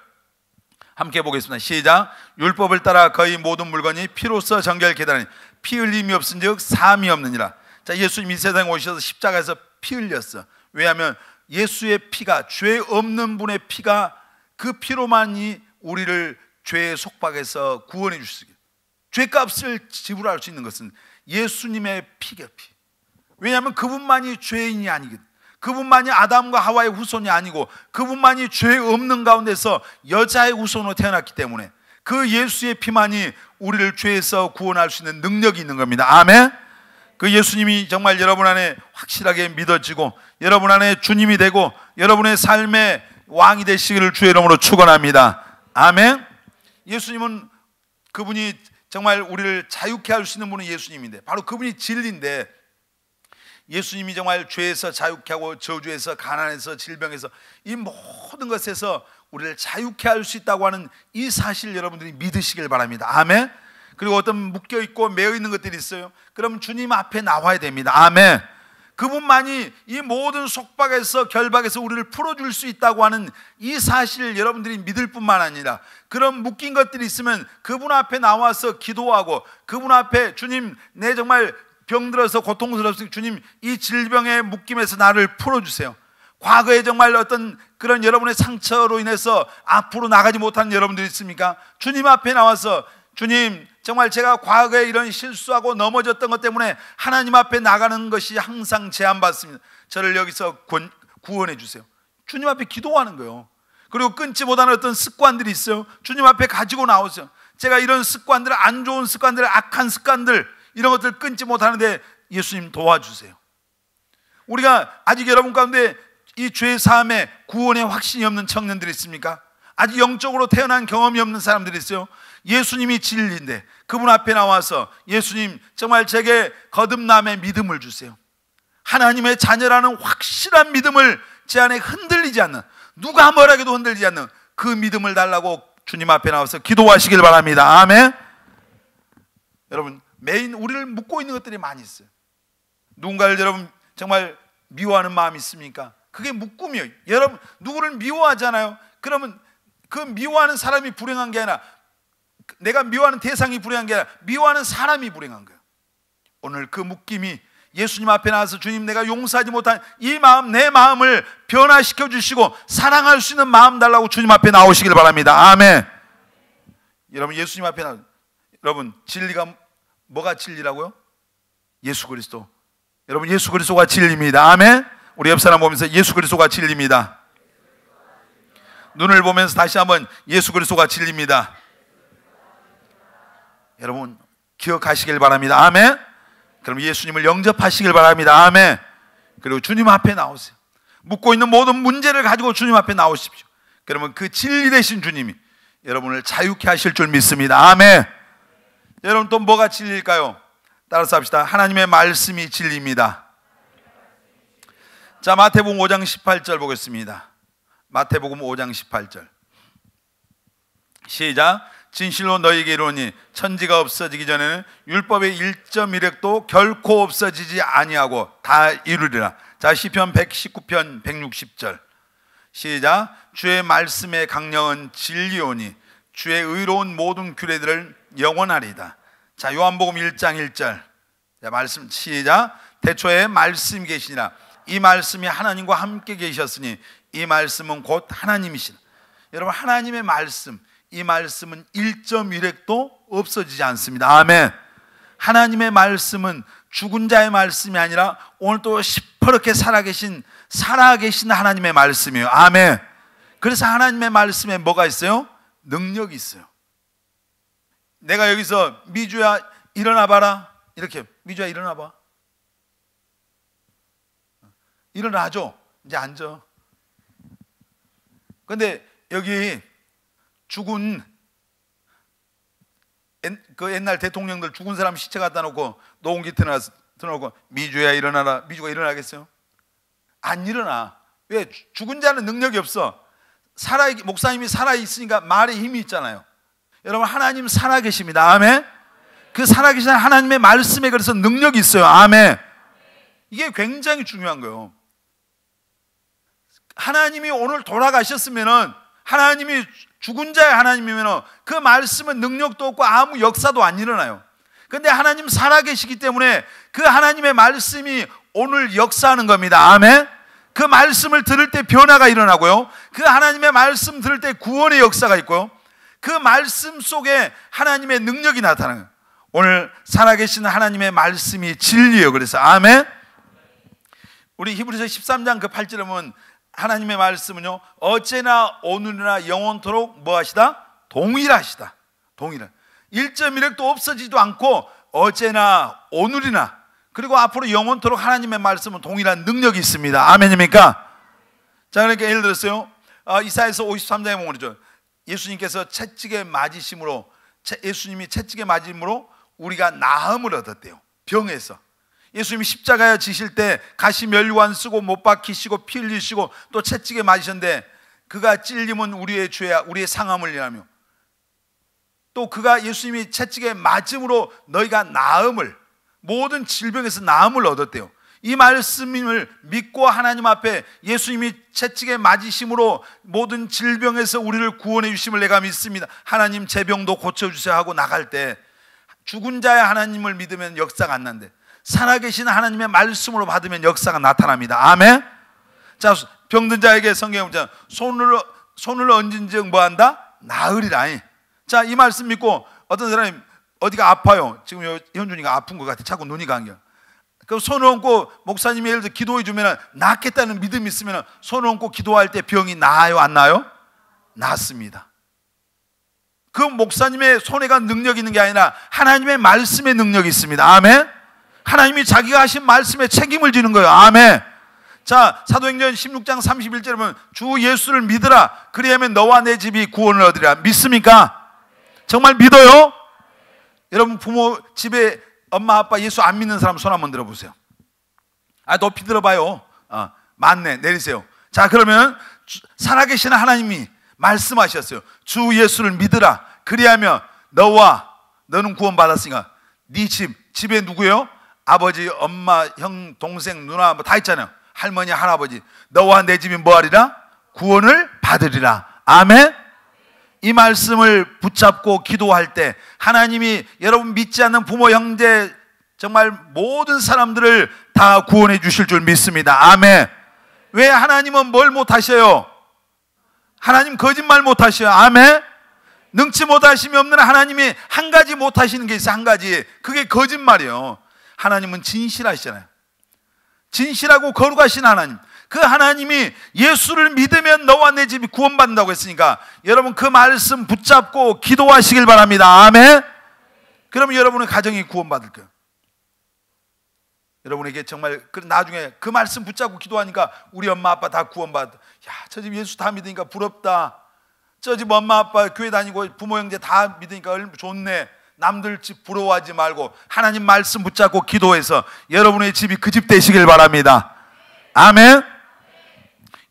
함께 보겠습니다. 시작. 율법을 따라 거의 모든 물건이 피로써 정결케 하니 피 흘림이 없은즉 사함이 없느니라. 자, 예수님이 이 세상에 오셔서 십자가에서 피 흘렸어. 왜냐하면 예수의 피가, 죄 없는 분의 피가, 그 피로만이 우리를 죄의 속박에서 구원해 주시기, 죄값을 지불할 수 있는 것은 예수님의 피가 피. 왜냐하면 그분만이 죄인이 아니거든. 그분만이 아담과 하와의 후손이 아니고 그분만이 죄 없는 가운데서 여자의 후손으로 태어났기 때문에 그 예수의 피만이 우리를 죄에서 구원할 수 있는 능력이 있는 겁니다. 아멘. 그 예수님이 정말 여러분 안에 확실하게 믿어지고 여러분 안에 주님이 되고 여러분의 삶의 왕이 되시기를 주의 이름으로 축원합니다. 아멘. 예수님은, 그분이 정말 우리를 자유케 할 수 있는 분은 예수님인데, 바로 그분이 진리인데, 예수님이 정말 죄에서 자유케 하고 저주에서, 가난에서, 질병에서, 이 모든 것에서 우리를 자유케 할 수 있다고 하는 이 사실 여러분들이 믿으시길 바랍니다. 아멘. 그리고 어떤 묶여있고 매어있는 것들이 있어요. 그럼 주님 앞에 나와야 됩니다. 아멘. 그분만이 이 모든 속박에서, 결박에서 우리를 풀어줄 수 있다고 하는 이 사실을 여러분들이 믿을 뿐만 아니라, 그런 묶인 것들이 있으면 그분 앞에 나와서 기도하고, 그분 앞에 주님, 내 정말 병들어서 고통스럽습니다. 주님, 이 질병의 묶임에서 나를 풀어주세요. 과거에 정말 어떤 그런 여러분의 상처로 인해서 앞으로 나가지 못하는 여러분들이 있습니까? 주님 앞에 나와서, 주님, 정말 제가 과거에 이런 실수하고 넘어졌던 것 때문에 하나님 앞에 나가는 것이 항상 제한받습니다. 저를 여기서 구원해 주세요. 주님 앞에 기도하는 거예요. 그리고 끊지 못하는 어떤 습관들이 있어요. 주님 앞에 가지고 나오세요. 제가 이런 습관들, 안 좋은 습관들, 악한 습관들, 이런 것들 끊지 못하는데 예수님 도와주세요. 우리가 아직 여러분 가운데 이 죄 사함에 구원의 확신이 없는 청년들이 있습니까? 아직 영적으로 태어난 경험이 없는 사람들이 있어요. 예수님이 진리인데 그분 앞에 나와서 예수님 정말 제게 거듭남의 믿음을 주세요. 하나님의 자녀라는 확실한 믿음을 제 안에 흔들리지 않는, 누가 뭐라 해도 흔들리지 않는 그 믿음을 달라고 주님 앞에 나와서 기도하시길 바랍니다. 아멘. 여러분, 매일 우리를 묶고 있는 것들이 많이 있어요. 누군가를 여러분 정말 미워하는 마음이 있습니까? 그게 묶음이에요. 여러분 누구를 미워하잖아요. 그러면 그 미워하는 사람이 불행한 게 아니라, 내가 미워하는 대상이 불행한 게 아니라 미워하는 사람이 불행한 거예요. 오늘 그 묶임이 예수님 앞에 나와서 주님, 내가 용서하지 못한 이 마음, 내 마음을 변화시켜 주시고 사랑할 수 있는 마음 달라고 주님 앞에 나오시길 바랍니다. 아멘. 여러분, 예수님 앞에 여러분, 진리가 뭐가 진리라고요? 예수 그리스도. 여러분, 예수 그리스도가 진리입니다. 아멘. 우리 옆 사람 보면서 예수 그리스도가 진리입니다. 눈을 보면서 다시 한번 예수 그리스도가 진리입니다. 여러분, 기억하시길 바랍니다. 아멘. 그럼 예수님을 영접하시길 바랍니다. 아멘. 그리고 주님 앞에 나오세요. 묻고 있는 모든 문제를 가지고 주님 앞에 나오십시오. 그러면 그 진리 되신 주님이 여러분을 자유케 하실 줄 믿습니다. 아멘. 여러분, 또 뭐가 진리일까요? 따라서 합시다. 하나님의 말씀이 진리입니다. 자, 마태복음 5장 18절 보겠습니다. 마태복음 5장 18절 시작. 진실로 너희에게 이르노니 천지가 없어지기 전에는 율법의 1.1획도 결코 없어지지 아니하고 다 이루리라. 자, 시편 119편 160절 시작. 주의 말씀의 강령은 진리오니 주의 의로운 모든 규례들을 영원하리다. 자, 요한복음 1장 1절 자, 말씀 시작. 태초에 말씀이 계시니라. 이 말씀이 하나님과 함께 계셨으니 이 말씀은 곧 하나님이시라. 여러분, 하나님의 말씀, 이 말씀은 1.1획도 없어지지 않습니다. 아멘. 하나님의 말씀은 죽은 자의 말씀이 아니라 오늘 또 시퍼렇게 살아계신 하나님의 말씀이에요. 아멘. 그래서 하나님의 말씀에 뭐가 있어요? 능력이 있어요. 내가 여기서 미주야 일어나 봐라, 이렇게, 미주야 일어나 봐, 일어나죠. 이제 앉아. 근데 여기 죽은 그 옛날 대통령들 죽은 사람 시체 갖다 놓고 녹음기 틀어놓고 미주야 일어나라, 미주가 일어나겠어요? 안 일어나. 왜? 죽은 자는 능력이 없어. 목사님이 살아있으니까 말에 힘이 있잖아요. 여러분, 하나님 살아계십니다. 아멘. 그 살아계신 하나님의 말씀에 그래서 능력이 있어요. 아멘. 이게 굉장히 중요한 거예요. 하나님이 오늘 돌아가셨으면은, 하나님이 죽은 자의 하나님이면 그 말씀은 능력도 없고 아무 역사도 안 일어나요. 근데 하나님 살아계시기 때문에 그 하나님의 말씀이 오늘 역사하는 겁니다. 아멘. 그 말씀을 들을 때 변화가 일어나고요, 그 하나님의 말씀 들을 때 구원의 역사가 있고요, 그 말씀 속에 하나님의 능력이 나타나요. 오늘 살아계신 하나님의 말씀이 진리예요. 그래서 아멘. 우리 히브리서 13장 그 8절에 보면 하나님의 말씀은요, 어제나 오늘이나 영원토록 뭐 하시다? 동일하시다. 동일한 1.1획도 없어지지도 않고 어제나 오늘이나 그리고 앞으로 영원토록 하나님의 말씀은 동일한 능력이 있습니다. 아멘입니까? 자, 그러니까 예를 들었어요, 이사야서 53장에 보면 그러죠. 예수님께서 채찍에 맞으심으로, 예수님이 채찍에 맞음으로 우리가 나음을 얻었대요. 병에서. 예수님이 십자가에 지실 때 가시 멸관 쓰고 못 박히시고 피 흘리시고 또 채찍에 맞으셨는데, 그가 찔림은 우리의 죄야, 우리의 상함을 인하며, 또 그가 예수님이 채찍에 맞음으로 너희가 나음을, 모든 질병에서 나음을 얻었대요. 이 말씀을 믿고 하나님 앞에 예수님이 채찍에 맞으심으로 모든 질병에서 우리를 구원해 주심을 내가 믿습니다, 하나님 제 병도 고쳐주세요 하고 나갈 때, 죽은 자의 하나님을 믿으면 역사가 안 난대. 살아계신 하나님의 말씀으로 받으면 역사가 나타납니다. 아멘. 자, 병든 자에게 성경에 보면 손을 얹은 즉 뭐한다? 나으리라. 자, 이 말씀 믿고 어떤 사람이 어디가 아파요. 지금 현준이가 아픈 것 같아. 자꾸 눈이 감겨. 그럼 손을 얹고 목사님이 예를 들어 기도해 주면 낫겠다는 믿음이 있으면 손을 얹고 기도할 때 병이 나아요, 안 나아요? 낫습니다. 그 목사님의 손에가 능력이 있는 게 아니라 하나님의 말씀의 능력이 있습니다. 아멘. 하나님이 자기가 하신 말씀에 책임을 지는 거예요. 아멘. 자, 사도행전 16장 31절에 보면 주 예수를 믿으라. 그리하면 너와 내 집이 구원을 얻으리라. 믿습니까? 정말 믿어요? 여러분 부모 집에 엄마 아빠 예수 안 믿는 사람 손 한번 들어보세요. 높이 들어봐요. 맞네. 내리세요. 자, 그러면 살아계신 하나님이 말씀하셨어요. 주 예수를 믿으라. 그리하면 너는 구원받았으니까 네 집에 누구예요? 아버지, 엄마, 형, 동생, 누나 뭐 다 있잖아요. 할머니, 할아버지. 너와 내 집이 뭐하리라? 구원을 받으리라. 아멘. 이 말씀을 붙잡고 기도할 때 하나님이 여러분 믿지 않는 부모, 형제, 정말 모든 사람들을 다 구원해 주실 줄 믿습니다. 아멘. 왜 하나님은 뭘 못하셔요? 하나님 거짓말 못하셔요. 아멘. 능치 못하심이 없는 하나님이 한 가지 못하시는 게 있어요. 한 가지. 그게 거짓말이에요. 하나님은 진실하시잖아요. 진실하고 거룩하신 하나님. 그 하나님이 예수를 믿으면 너와 내 집이 구원받는다고 했으니까 여러분 그 말씀 붙잡고 기도하시길 바랍니다. 아멘. 그러면 여러분의 가정이 구원받을 거예요. 여러분에게 정말 나중에 그 말씀 붙잡고 기도하니까 우리 엄마 아빠 다 구원받아. 야, 저 집 예수 다 믿으니까 부럽다. 저 집 엄마 아빠 교회 다니고 부모 형제 다 믿으니까 좋네. 남들 집 부러워하지 말고 하나님 말씀 붙잡고 기도해서 여러분의 집이 그 집 되시길 바랍니다. 아멘.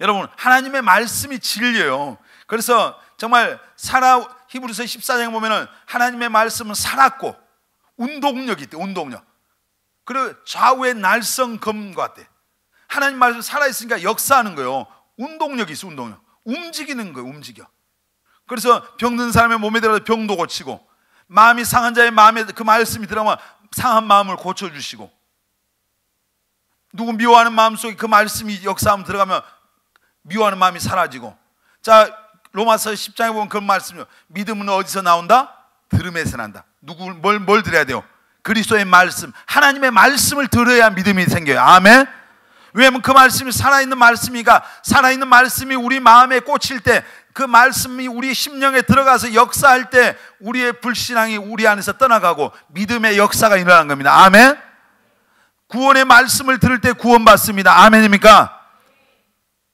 여러분 하나님의 말씀이 진리예요. 그래서 정말 히브리서 14장에 보면은 하나님의 말씀은 살았고 운동력이 있대. 운동력. 그리고 좌우의 날성검과 같대. 하나님 말씀 살아있으니까 역사하는 거예요. 운동력이 있어. 운동력. 움직이는 거예요. 움직여. 그래서 병든 사람의 몸에 들어서 병도 고치고 마음이 상한 자의 마음에 그 말씀이 들어가면 상한 마음을 고쳐주시고 누구 미워하는 마음속에 그 말씀이 역사하면 들어가면 미워하는 마음이 사라지고. 자, 로마서 10장에 보면 그런 말씀이요. 믿음은 어디서 나온다? 들음에서 난다. 뭘 들어야 돼요? 그리스도의 말씀, 하나님의 말씀을 들어야 믿음이 생겨요. 아멘. 왜냐하면 그 말씀이 살아있는 말씀이니까 살아있는 말씀이 우리 마음에 꽂힐 때 그 말씀이 우리 심령에 들어가서 역사할 때 우리의 불신앙이 우리 안에서 떠나가고 믿음의 역사가 일어나는 겁니다. 아멘. 구원의 말씀을 들을 때 구원받습니다. 아멘입니까?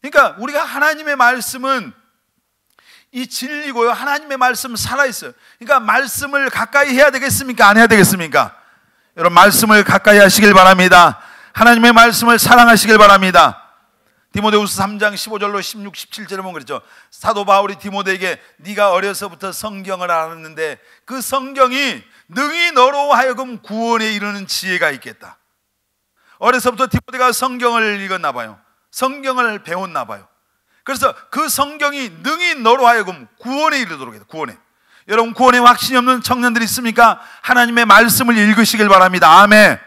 그러니까 우리가 하나님의 말씀은 이 진리고요. 하나님의 말씀은 살아있어요. 그러니까 말씀을 가까이 해야 되겠습니까? 안 해야 되겠습니까? 여러분 말씀을 가까이 하시길 바랍니다. 하나님의 말씀을 사랑하시길 바랍니다. 디모데후서 3장 15절로 16, 17절에 보면 그랬죠. 사도 바울이 디모데에게 네가 어려서부터 성경을 알았는데 그 성경이 능히 너로 하여금 구원에 이르는 지혜가 있겠다. 어려서부터 디모데가 성경을 읽었나 봐요. 성경을 배웠나 봐요. 그래서 그 성경이 능히 너로 하여금 구원에 이르도록 해요. 구원에. 여러분 구원에 확신이 없는 청년들이 있습니까? 하나님의 말씀을 읽으시길 바랍니다. 아멘.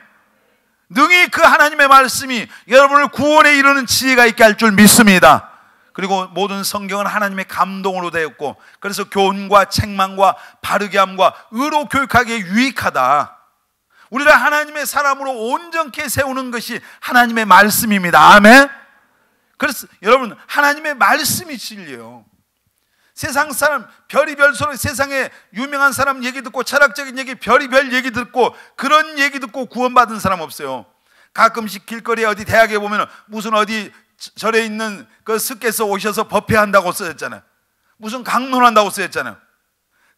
능히 그 하나님의 말씀이 여러분을 구원에 이르는 지혜가 있게 할 줄 믿습니다. 그리고 모든 성경은 하나님의 감동으로 되었고 그래서 교훈과 책망과 바르게 함과 의로 교육하기에 유익하다. 우리를 하나님의 사람으로 온전케 세우는 것이 하나님의 말씀입니다. 아멘. 그래서 여러분 하나님의 말씀이 진리예요. 세상 사람 별이별 소리, 세상에 유명한 사람 얘기 듣고 철학적인 얘기, 별이별 얘기 듣고 그런 얘기 듣고 구원받은 사람 없어요. 가끔씩 길거리에 어디 대학에 보면 무슨 어디 절에 있는 그 스께서 오셔서 법회한다고 써졌잖아요. 무슨 강론한다고 써졌잖아요.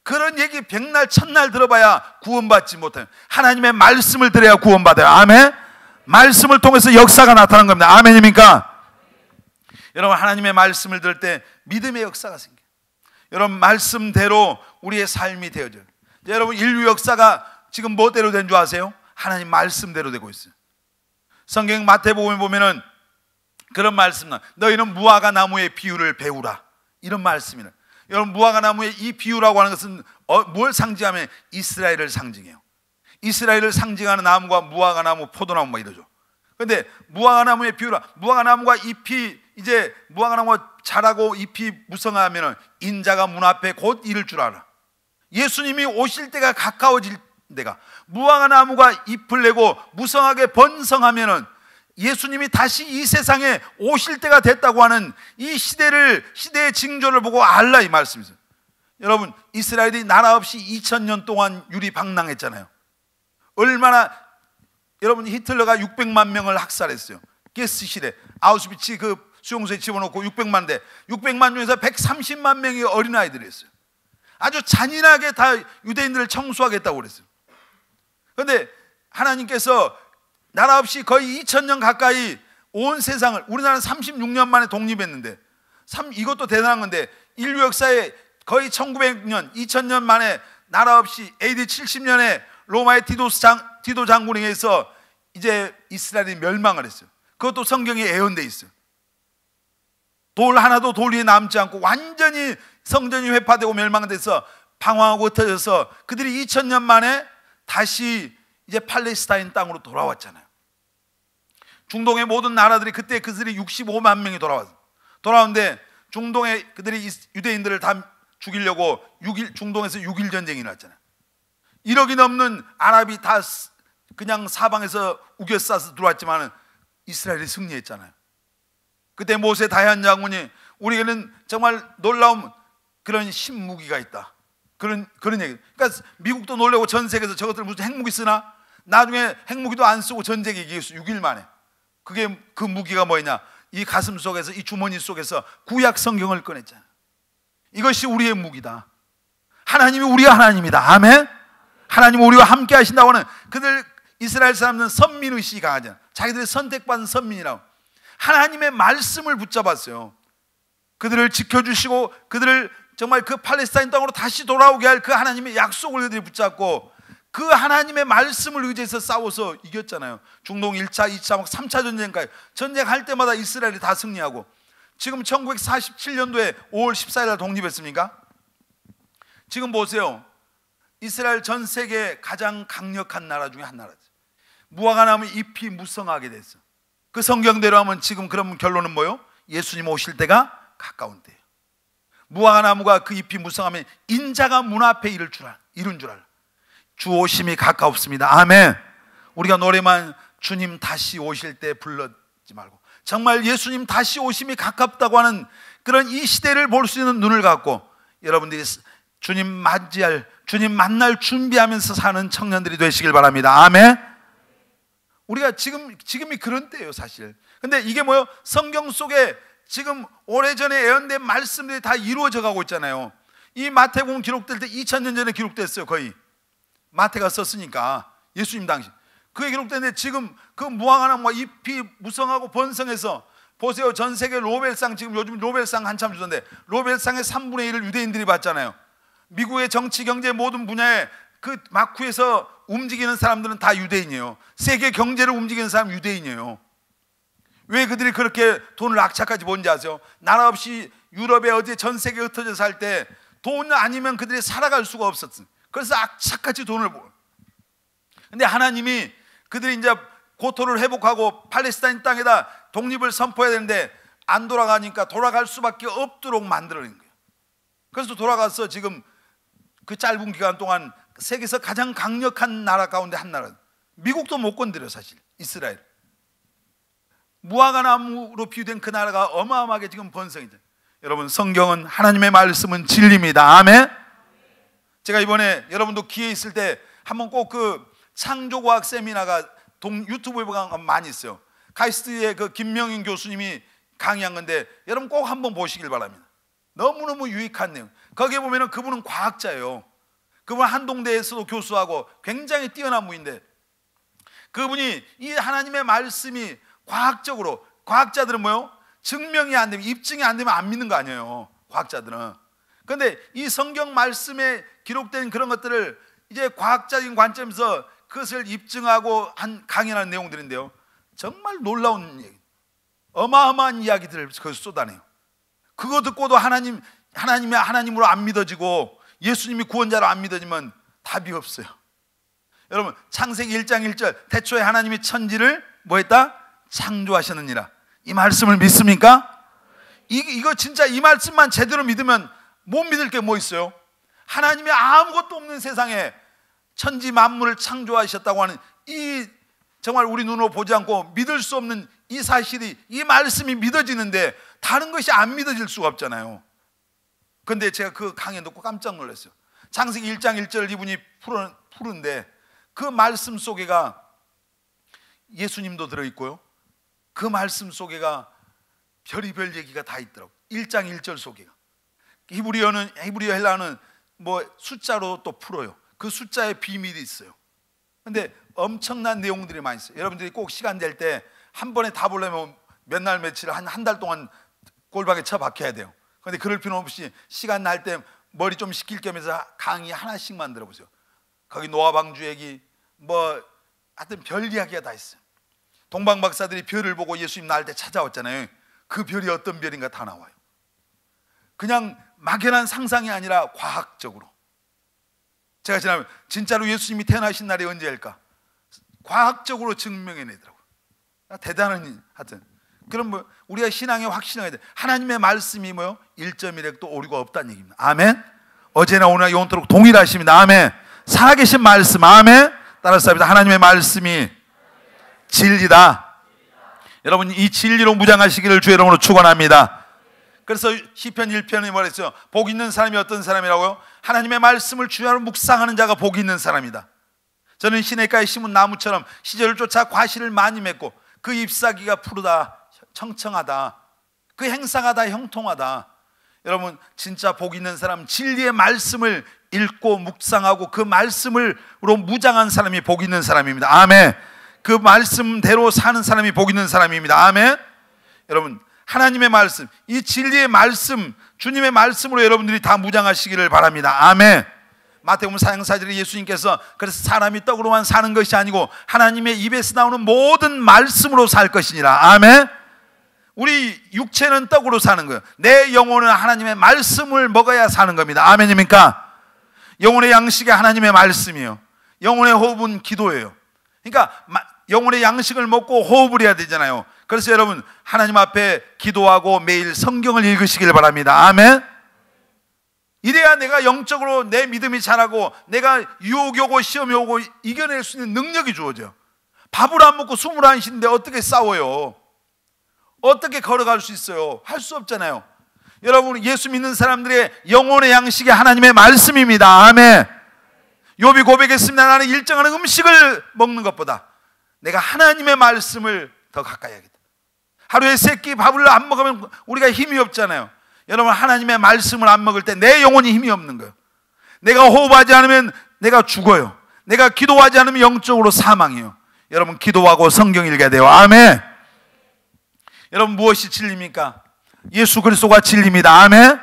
그런 얘기 백날 천날 들어봐야 구원받지 못해요. 하나님의 말씀을 들어야 구원받아요. 아멘. 말씀을 통해서 역사가 나타난 겁니다. 아멘입니까? 여러분 하나님의 말씀을 들을 때 믿음의 역사가 생겨요. 여러분 말씀대로 우리의 삶이 되어져요. 여러분 인류 역사가 지금 뭐대로 된 줄 아세요? 하나님 말씀대로 되고 있어요. 성경 마태복음에 보면은 그런 말씀, 너희는 무화과 나무의 비유를 배우라, 이런 말씀이에요. 여러분 무화과 나무의 이 비유라고 하는 것은 뭘 상징하면 이스라엘을 상징해요. 이스라엘을 상징하는 나무가 무화과 나무, 포도나무 뭐 이러죠. 그런데 무화과 나무의 비유라, 무화과 나무가 잎이 이제 무화과 나무가 자라고 잎이 무성하면 인자가 문 앞에 곧 이를 줄 알아. 예수님이 오실 때가 가까워질 때가, 무화과 나무가 잎을 내고 무성하게 번성하면 예수님이 다시 이 세상에 오실 때가 됐다고 하는 이 시대의 징조를 보고 알라, 이 말씀이죠. 여러분 이스라엘이 나라 없이 2000년 동안 유리방랑했잖아요. 얼마나, 여러분 히틀러가 600만 명을 학살했어요. 가스실에 아우슈비츠 그 수용소에 집어넣고 600만 대, 600만 중에서 130만 명이 어린아이들이었어요. 아주 잔인하게 다 유대인들을 청소하겠다고 그랬어요. 그런데 하나님께서 나라 없이 거의 2000년 가까이 온 세상을, 우리나라는 36년 만에 독립했는데 이것도 대단한 건데, 인류 역사에 거의 1900년, 2000년 만에 나라 없이 AD 70년에 로마의 디도 장군에 의해서 이제 이스라엘이 멸망을 했어요. 그것도 성경에 예언되어 있어요. 돌 하나도 돌 위에 남지 않고 완전히 성전이 회파되고 멸망돼서 방황하고 흩어져서 그들이 2000년 만에 다시 이제 팔레스타인 땅으로 돌아왔잖아요. 중동의 모든 나라들이 그때 그들이 65만 명이 돌아왔는데 중동에 그들이 유대인들을 다 죽이려고 중동에서 6.1 전쟁이 났잖아요. 1억이 넘는 아랍이 다 그냥 사방에서 우겨싸서 들어왔지만 이스라엘이 승리했잖아요. 그때 모세 다현 장군이 우리에게는 정말 놀라운 그런 신무기가 있다, 그런 얘기. 그러니까 미국도 놀래고 전 세계에서 저것들 무슨 핵무기 쓰나? 나중에 핵무기도 안 쓰고 전쟁에 이겼어. 6일 만에. 그게 그 무기가 뭐냐? 이 가슴 속에서, 이 주머니 속에서 구약 성경을 꺼냈잖아요. 이것이 우리의 무기다. 하나님이 우리의 하나님이다. 아멘. 하나님은 우리와 함께 하신다고 하는, 그들 이스라엘 사람들은 선민의식이 강하잖아요. 자기들이 선택받은 선민이라고. 하나님의 말씀을 붙잡았어요. 그들을 지켜주시고 그들을 정말 그 팔레스타인 땅으로 다시 돌아오게 할 그 하나님의 약속을 그들이 붙잡고 그 하나님의 말씀을 의지해서 싸워서 이겼잖아요. 중동 1차, 2차, 3차 전쟁까지 전쟁할 때마다 이스라엘이 다 승리하고, 지금 1947년도에 5월 14일 날 독립했습니까? 지금 보세요. 이스라엘 전 세계 가장 강력한 나라 중에 한 나라죠. 무화과 나무 잎이 무성하게 됐어. 그 성경대로 하면 지금 그럼 결론은 뭐예요? 예수님 오실 때가 가까운 때예요. 무화과 나무가 그 잎이 무성하면 인자가 문 앞에 이른 줄 알아. 주 오심이 가까웠습니다. 아멘. 우리가 노래만 주님 다시 오실 때 불렀지 말고, 정말 예수님 다시 오심이 가깝다고 하는 그런 이 시대를 볼 수 있는 눈을 갖고 여러분들이 주님 맞이할, 주님 만날 준비하면서 사는 청년들이 되시길 바랍니다. 아멘. 우리가 지금이 그런 때예요, 사실. 근데 이게 뭐예요? 성경 속에 지금 오래전에 예언된 말씀들이 다 이루어져 가고 있잖아요. 이 마태복음 기록될 때 2000년 전에 기록됐어요. 거의 마태가 썼으니까, 예수님 당시 그게 기록됐는데, 지금 그 무화과나무 잎이 무성하고 번성해서 보세요. 전 세계 노벨상, 지금 요즘 노벨상 한참 주던데 노벨상의 3분의 1을 유대인들이 받잖아요. 미국의 정치, 경제 모든 분야에 그 마쿠에서 움직이는 사람들은 다 유대인이에요. 세계 경제를 움직이는 사람 유대인이에요. 왜 그들이 그렇게 돈을 악착같이 버는지 아세요? 나라 없이 유럽에 어디 전 세계에 흩어져 살 때 돈 아니면 그들이 살아갈 수가 없었어요. 그래서 악착같이 돈을 벌어요. 근데 하나님이 그들이 이제 고토를 회복하고 팔레스타인 땅에다 독립을 선포해야 되는데 안 돌아가니까 돌아갈 수밖에 없도록 만들어낸 거예요. 그래서 돌아가서 지금 그 짧은 기간 동안 세계에서 가장 강력한 나라 가운데 한 나라, 미국도 못 건드려. 사실 이스라엘 무화과 나무로 비유된 그 나라가 어마어마하게 지금 번성이죠. 여러분, 성경은, 하나님의 말씀은 진리입니다. 아멘. 제가 이번에 여러분도 기회 있을 때 한번 꼭 그 창조과학 세미나가 유튜브에 보면 많이 있어요. 카이스트의 그 김명인 교수님이 강의한 건데 여러분 꼭 한번 보시길 바랍니다. 너무너무 유익한 내용. 거기에 보면은 그분은 과학자예요. 그분 한동대에서도 교수하고 굉장히 뛰어난 분인데, 그분이 이 하나님의 말씀이 과학적으로, 과학자들은 뭐요? 증명이 안 되면, 입증이 안 되면 안 믿는 거 아니에요, 과학자들은. 그런데 이 성경 말씀에 기록된 그런 것들을 이제 과학적인 관점에서 그것을 입증하고 한 강연하는 내용들인데요, 정말 놀라운 얘기, 어마어마한 이야기들을 거기서 쏟아내요. 그거 듣고도 하나님으로 안 믿어지고 예수님이 구원자로 안 믿어지면 답이 없어요. 여러분, 창세기 1장 1절 태초에 하나님이 천지를 뭐 했다? 창조하셨느니라. 이 말씀을 믿습니까? 이거 진짜 이 말씀만 제대로 믿으면 못 믿을 게 뭐 있어요? 하나님이 아무것도 없는 세상에 천지 만물을 창조하셨다고 하는 이 정말 우리 눈으로 보지 않고 믿을 수 없는 이 사실이, 이 말씀이 믿어지는데 다른 것이 안 믿어질 수가 없잖아요. 그런데 제가 그 강연 듣고 깜짝 놀랐어요. 창세기 1장 1절 이분이 푸른데 그 말씀 속에가 예수님도 들어있고요, 그 말씀 속에가 별의별 얘기가 다 있더라고. 1장 1절 속에가. 히브리어 헬라어는 뭐 숫자로 또 풀어요. 그 숫자에 비밀이 있어요. 근데 엄청난 내용들이 많이 있어요. 여러분들이 꼭 시간 될 때 한 번에 다 보려면 몇 날 며칠 한 달 동안 꼴박에 처박혀야 돼요. 그런데 그럴 필요 없이 시간 날 때 머리 좀 식힐 겸해서 강의 하나씩만 들어보세요. 거기 노아 방주 얘기, 뭐 하여튼 별 이야기가 다 있어요. 동방 박사들이 별을 보고 예수님 낳을 때 찾아왔잖아요. 그 별이 어떤 별인가 다 나와요. 그냥 막연한 상상이 아니라 과학적으로. 제가 지나면 진짜로 예수님이 태어나신 날이 언제일까? 과학적으로 증명해내더라고요. 대단한, 하여튼. 그럼 뭐 우리가 신앙에 확신해야 돼. 하나님의 말씀이 뭐요? 1.1핵도 오류가 없다는 얘기입니다. 아멘. 어제나 오늘나 영원토록 동일하십니다. 아멘. 살아계신 말씀. 아멘. 따라서 합니다. 하나님의 말씀이 진리다. 여러분, 이 진리로 무장하시기를 주의 이름으로 축원합니다. 그래서 시편 1편에 말했어요. 복 있는 사람이 어떤 사람이라고요? 하나님의 말씀을 주야로 묵상하는 자가 복 있는 사람이다. 저는 시냇가에 심은 나무처럼 시절을 쫓아 과실을 많이 맺고 그 잎사귀가 푸르다 청청하다, 그 행상하다 형통하다. 여러분, 진짜 복 있는 사람, 진리의 말씀을 읽고 묵상하고 그 말씀으로 무장한 사람이 복 있는 사람입니다. 아멘. 그 말씀대로 사는 사람이 복 있는 사람입니다. 아멘. 여러분, 하나님의 말씀, 이 진리의 말씀, 주님의 말씀으로 여러분들이 다 무장하시기를 바랍니다. 아멘. 마태복음 4장 4절에 예수님께서 그래서 사람이 떡으로만 사는 것이 아니고 하나님의 입에서 나오는 모든 말씀으로 살 것이니라. 아멘. 우리 육체는 떡으로 사는 거예요. 내 영혼은 하나님의 말씀을 먹어야 사는 겁니다. 아멘입니까? 영혼의 양식이 하나님의 말씀이에요. 영혼의 호흡은 기도예요. 그러니까 영혼의 양식을 먹고 호흡을 해야 되잖아요. 그래서 여러분, 하나님 앞에 기도하고 매일 성경을 읽으시길 바랍니다. 아멘. 이래야 내가 영적으로 내 믿음이 자라고 내가 유혹이 오고 시험이 오고 이겨낼 수 있는 능력이 주어져요. 밥을 안 먹고 숨을 안 쉬는데 어떻게 싸워요? 어떻게 걸어갈 수 있어요? 할 수 없잖아요. 여러분, 예수 믿는 사람들의 영혼의 양식이 하나님의 말씀입니다. 아멘. 욥이 고백했습니다. 나는 일정한 음식을 먹는 것보다 내가 하나님의 말씀을 더 가까이 하겠다. 하루에 3끼 밥을 안 먹으면 우리가 힘이 없잖아요. 여러분, 하나님의 말씀을 안 먹을 때 내 영혼이 힘이 없는 거예요. 내가 호흡하지 않으면 내가 죽어요. 내가 기도하지 않으면 영적으로 사망해요. 여러분, 기도하고 성경 읽어야 돼요. 아멘. 여러분, 무엇이 진리입니까? 예수 그리스도가 진리입니다. 아멘.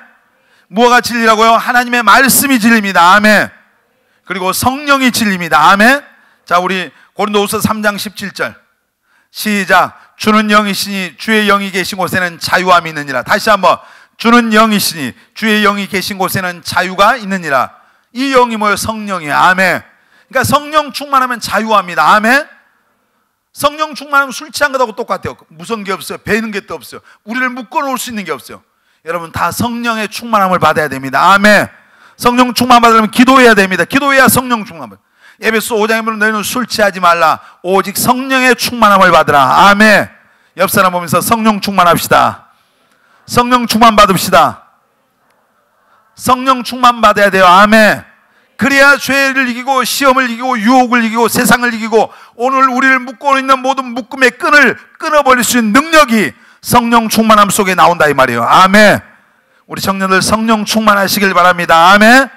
무엇가 진리라고요? 하나님의 말씀이 진리입니다. 아멘. 그리고 성령이 진리입니다. 아멘. 자, 우리 고린도후서 3장 17절 시작. 주는 영이시니 주의 영이 계신 곳에는 자유함이 있느니라. 다시 한번. 주는 영이시니 주의 영이 계신 곳에는 자유가 있느니라. 이 영이 뭐예요? 성령이에요. 아멘. 그러니까 성령 충만하면 자유합니다. 아멘. 성령 충만하면 술 취한 것하고 똑같아요. 무서운 게 없어요. 배는 게 또 없어요. 우리를 묶어놓을 수 있는 게 없어요. 여러분, 다 성령의 충만함을 받아야 됩니다. 아멘. 성령 충만 받으려면 기도해야 됩니다. 기도해야 성령 충만. 에베소 5장에 보면 너희는 술 취하지 말라. 오직 성령의 충만함을 받으라. 아멘. 옆 사람 보면서 성령 충만합시다. 성령 충만 받읍시다. 성령 충만 받아야 돼요. 아멘. 그래야 죄를 이기고 시험을 이기고 유혹을 이기고 세상을 이기고 오늘 우리를 묶고 있는 모든 묶음의 끈을 끊어버릴 수 있는 능력이 성령 충만함 속에 나온다 이 말이에요. 아멘. 우리 청년들 성령 충만하시길 바랍니다. 아멘.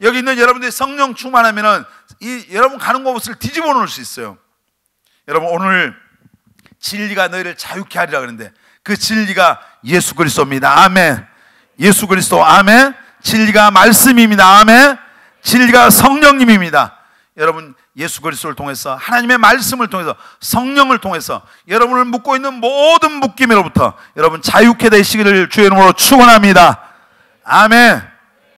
여기 있는 여러분들이 성령 충만하면은 여러분 가는 곳을 뒤집어 놓을 수 있어요. 여러분, 오늘 진리가 너희를 자유케 하리라 그러는데 그 진리가 예수 그리스도입니다. 아멘. 예수 그리스도. 아멘. 진리가 말씀입니다. 아멘. 진리가 성령님입니다. 여러분, 예수 그리스도를 통해서 하나님의 말씀을 통해서 성령을 통해서 여러분을 묶고 있는 모든 묶임으로부터 여러분 자유케 되시기를 주의 이름으로 축원합니다. 아멘.